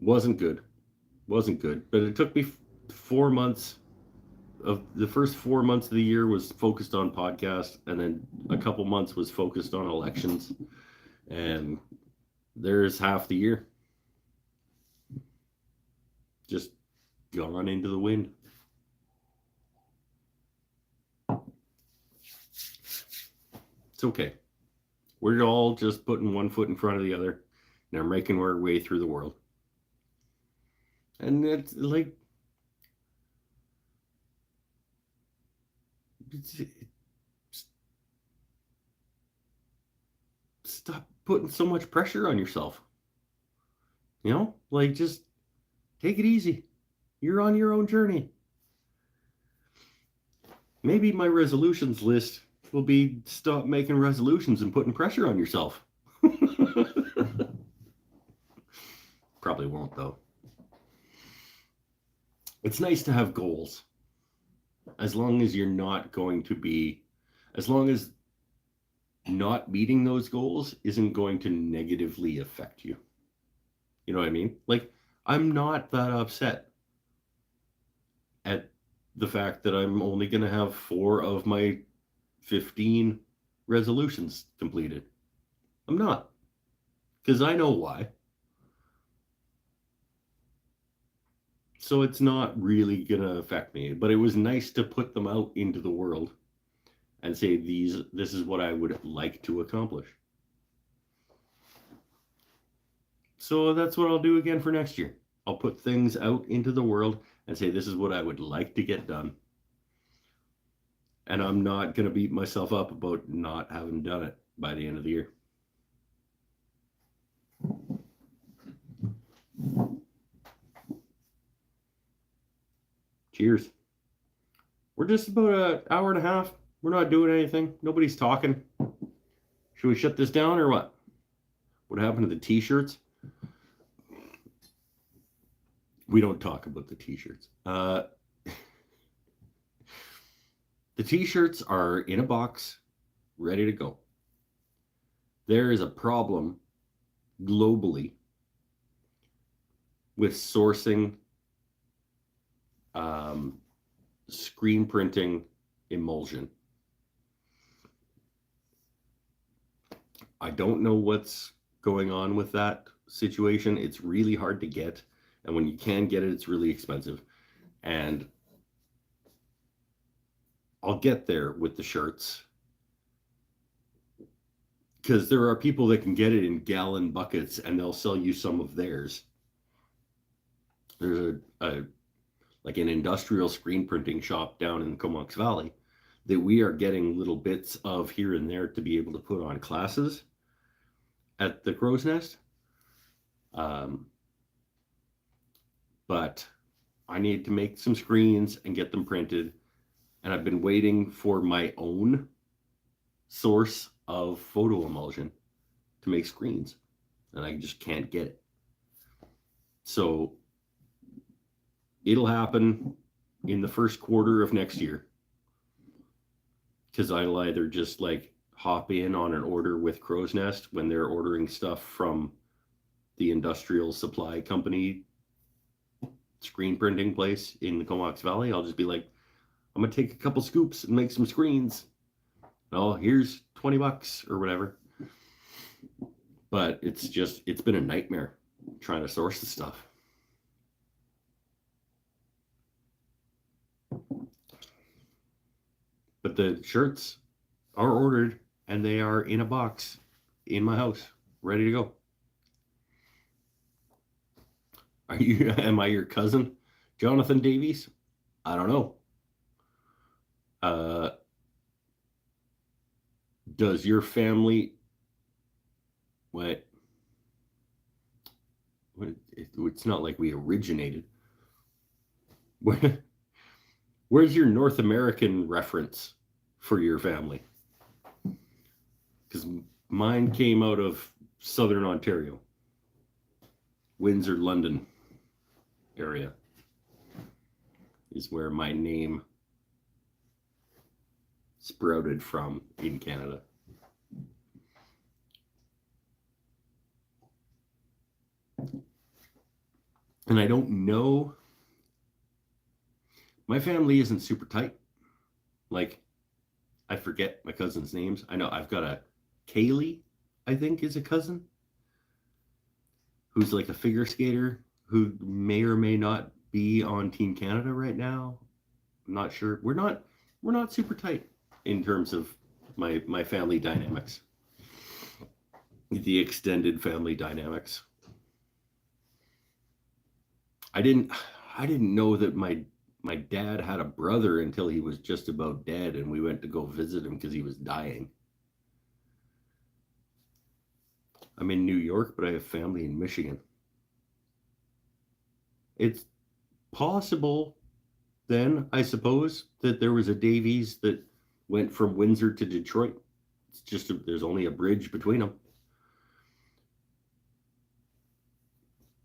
[SPEAKER 1] Wasn't good. But it took me 4 months. Of the first 4 months of the year was focused on podcast, and then a couple months was focused on elections, and there's half the year just gone into the wind. It's okay. We're all just putting one foot in front of the other, and are making our way through the world. And it's like, stop putting so much pressure on yourself. You know, like, just take it easy. You're on your own journey. Maybe my resolutions list will be stop making resolutions and putting pressure on yourself. Probably won't, though. It's nice to have goals. As long as you're not going to be, as long as not meeting those goals isn't going to negatively affect you. You know what I mean? Like, I'm not that upset at the fact that I'm only going to have 4 of my 15 resolutions completed. I'm not, because I know why. So it's not really going to affect me, but it was nice to put them out into the world and say this is what I would like to accomplish. So that's what I'll do again for next year. I'll put things out into the world and say this is what I would like to get done. And I'm not going to beat myself up about not having done it by the end of the year. Cheers. We're just about an hour and a half. We're not doing anything. Nobody's talking. Should we shut this down or what? What happened to the t-shirts? We don't talk about the t-shirts. The t-shirts are in a box, ready to go. There is a problem globally with sourcing screen printing emulsion. I don't know what's going on with that situation. It's really hard to get, and when you can get it, it's really expensive. And I'll get there with the shirts, because there are people that can get it in gallon buckets and they'll sell you some of theirs. There's like an industrial screen printing shop down in the Comox Valley that we are getting little bits of here and there to be able to put on classes at the Crow's Nest. But I need to make some screens and get them printed. And I've been waiting for my own source of photo emulsion to make screens. And I just can't get it. So it'll happen in the first quarter of next year. Because I'll either just like hop in on an order with Crow's Nest when they're ordering stuff from the industrial supply company screen printing place in the Comox Valley. I'll just be like, I'm gonna take a couple scoops and make some screens. Oh, here's $20 or whatever. But it's been a nightmare trying to source the stuff. But the shirts are ordered and they are in a box in my house, ready to go. Am I your cousin, Jonathan Davies? I don't know. Does your family it's not like we originated. Where's your North American reference for your family? Because mine came out of Southern Ontario, Windsor, London area is where my name sprouted from in Canada. And I don't know. My family isn't super tight. Like, I forget my cousins' names. I know I've got a Kaylee, I think, is a cousin who's like a figure skater who may or may not be on Team Canada right now. I'm not sure. We're not super tight in terms of my family dynamics. The extended family dynamics. I didn't know that my dad had a brother until he was just about dead, and we went to go visit him because he was dying. I'm in New York, but I have family in Michigan. It's possible then, I suppose, that there was a Davies that went from Windsor to Detroit. It's just there's only a bridge between them.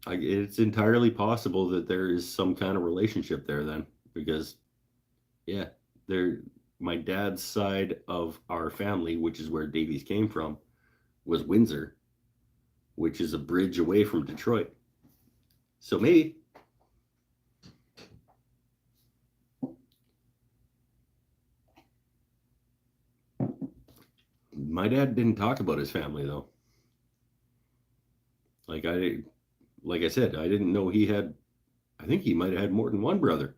[SPEAKER 1] It's entirely possible that there is some kind of relationship there then, because yeah, my dad's side of our family, which is where Davies came from, was Windsor, which is a bridge away from Detroit. So maybe. My dad didn't talk about his family though. Like I said, I didn't know he had. I think he might have had more than one brother,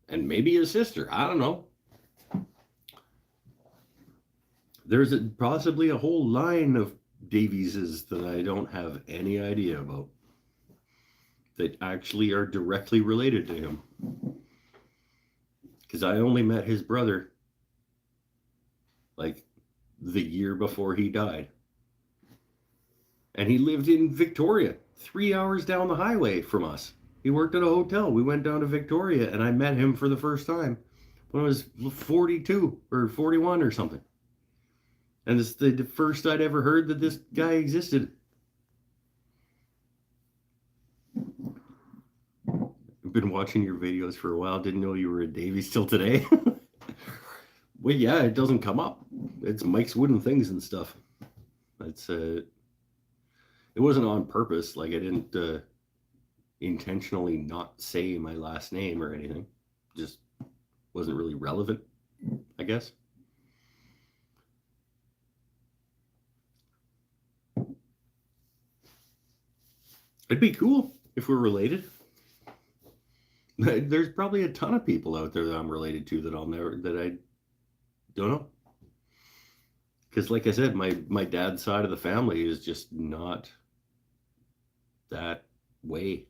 [SPEAKER 1] and maybe a sister. I don't know. There's possibly a whole line of Davieses that I don't have any idea about that actually are directly related to him. Because I only met his brother like the year before he died. And he lived in Victoria, 3 hours down the highway from us. He worked at a hotel. We went down to Victoria and I met him for the first time when I was 42 or 41 or something. And it's the first I'd ever heard that this guy existed. I've been watching your videos for a while. Didn't know you were a Davie still today. Well, yeah, it doesn't come up. It's Mike's Wooden Things and stuff. It's it wasn't on purpose. Like I didn't intentionally not say my last name or anything. Just wasn't really relevant, I guess. It'd be cool if we're related. There's probably a ton of people out there that I'm related to that I don't know. Because like I said, my dad's side of the family is just not that way.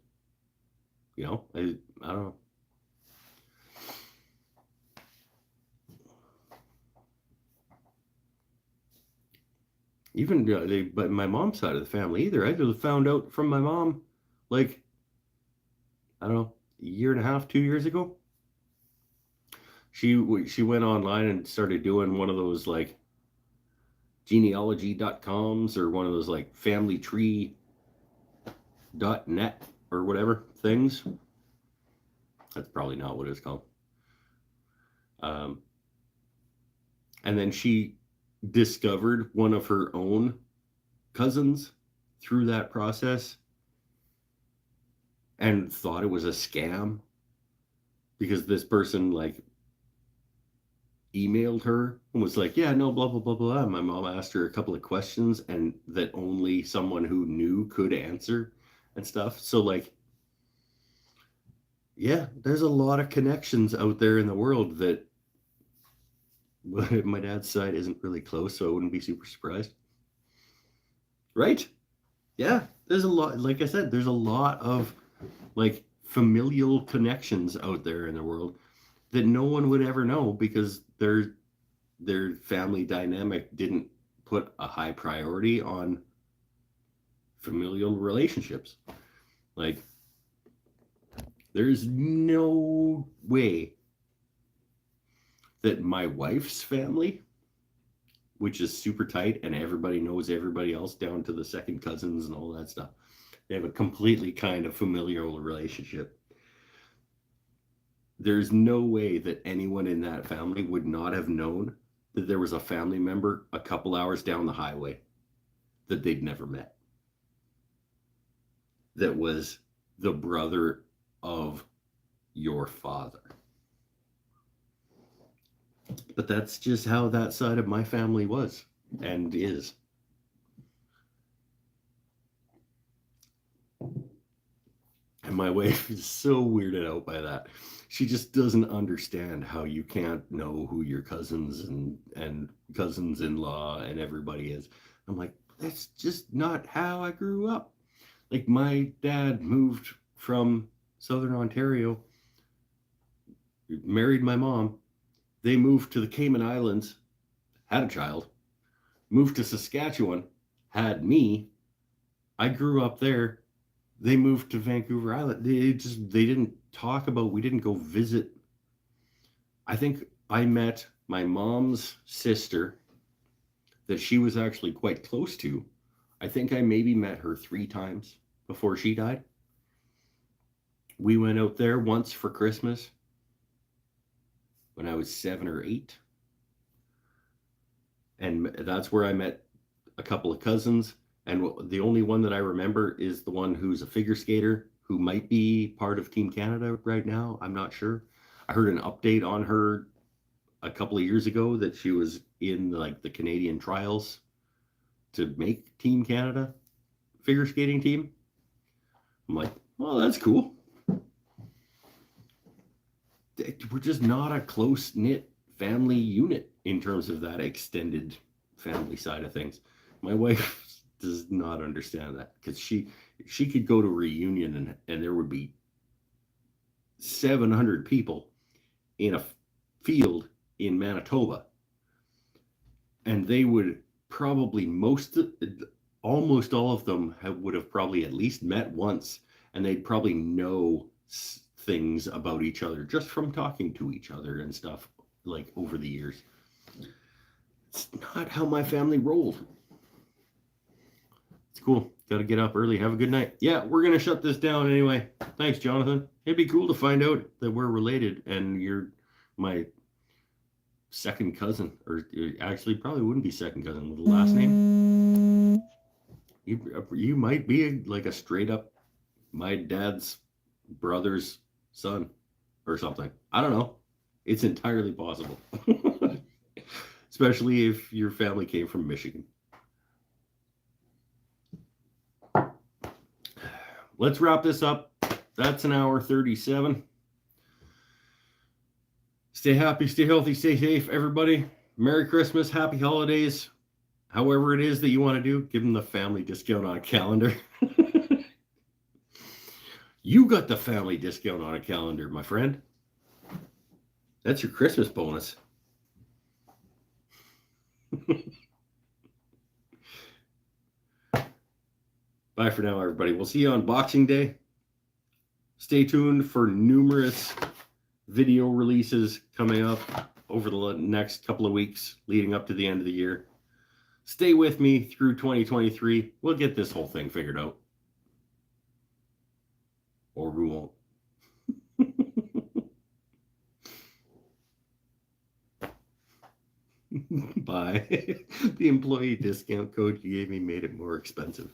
[SPEAKER 1] I don't know. Even but my mom's side of the family either. I just found out from my mom, like, I don't know, a year and a half, 2 years ago. She went online and started doing one of those like genealogy.coms or one of those like familytree.net or whatever things. That's probably not what it's called. And then she discovered one of her own cousins through that process and thought it was a scam because this person like emailed her and was like, yeah, no, blah, blah, blah, blah. My mom asked her a couple of questions and that only someone who knew could answer and stuff. So like, yeah, there's a lot of connections out there in the world that my dad's side isn't really close, so I wouldn't be super surprised. Right? Yeah, there's a lot. Like I said, there's a lot of like familial connections out there in the world that no one would ever know because their family dynamic didn't put a high priority on familial relationships. Like, there's no way that my wife's family, which is super tight and everybody knows everybody else down to the second cousins and all that stuff, they have a completely kind of familial relationship. There's no way that anyone in that family would not have known that there was a family member a couple hours down the highway that they'd never met that was the brother of your father. But that's just how that side of my family was and is. And my wife is so weirded out by that. She just doesn't understand how you can't know who your cousins and cousins-in-law and everybody is. I'm like, that's just not how I grew up. Like, my dad moved from Southern Ontario, married my mom. They moved to the Cayman Islands, had a child, moved to Saskatchewan, had me. I grew up there. They moved to Vancouver Island. They didn't talk about, we didn't go visit. I think I met my mom's sister that she was actually quite close to. I think I maybe met her 3 times before she died. We went out there once for Christmas when I was 7 or 8. And that's where I met a couple of cousins. And the only one that I remember is the one who's a figure skater who might be part of Team Canada right now. I'm not sure. I heard an update on her a couple of years ago that she was in like the Canadian trials to make Team Canada figure skating team. I'm like, well, that's cool. We're just not a close knit family unit in terms of that extended family side of things. My wife does not understand that because she could go to a reunion and there would be 700 people in a field in Manitoba, and they would probably almost all of them would have probably at least met once, and they'd probably know things about each other just from talking to each other and stuff like over the years. It's not how my family rolled. It's cool. Got to get up early. Have a good night. Yeah, we're going to shut this down anyway. Thanks, Jonathan. It'd be cool to find out that we're related and you're my second cousin, or actually probably wouldn't be second cousin with the last name. You might be like a straight up my dad's brother's son or something. I don't know. It's entirely possible. Especially if your family came from Michigan. Let's wrap this up. That's an hour 37. Stay happy, stay healthy, stay safe, everybody. Merry Christmas, happy holidays. However it is that you want to do, give them the family discount on a calendar. You got the family discount on a calendar, my friend. That's your Christmas bonus. Bye for now, everybody. We'll see you on Boxing Day. Stay tuned for numerous video releases coming up over the next couple of weeks leading up to the end of the year. Stay with me through 2023. We'll get this whole thing figured out. Or we won't. Bye. The employee discount code you gave me made it more expensive.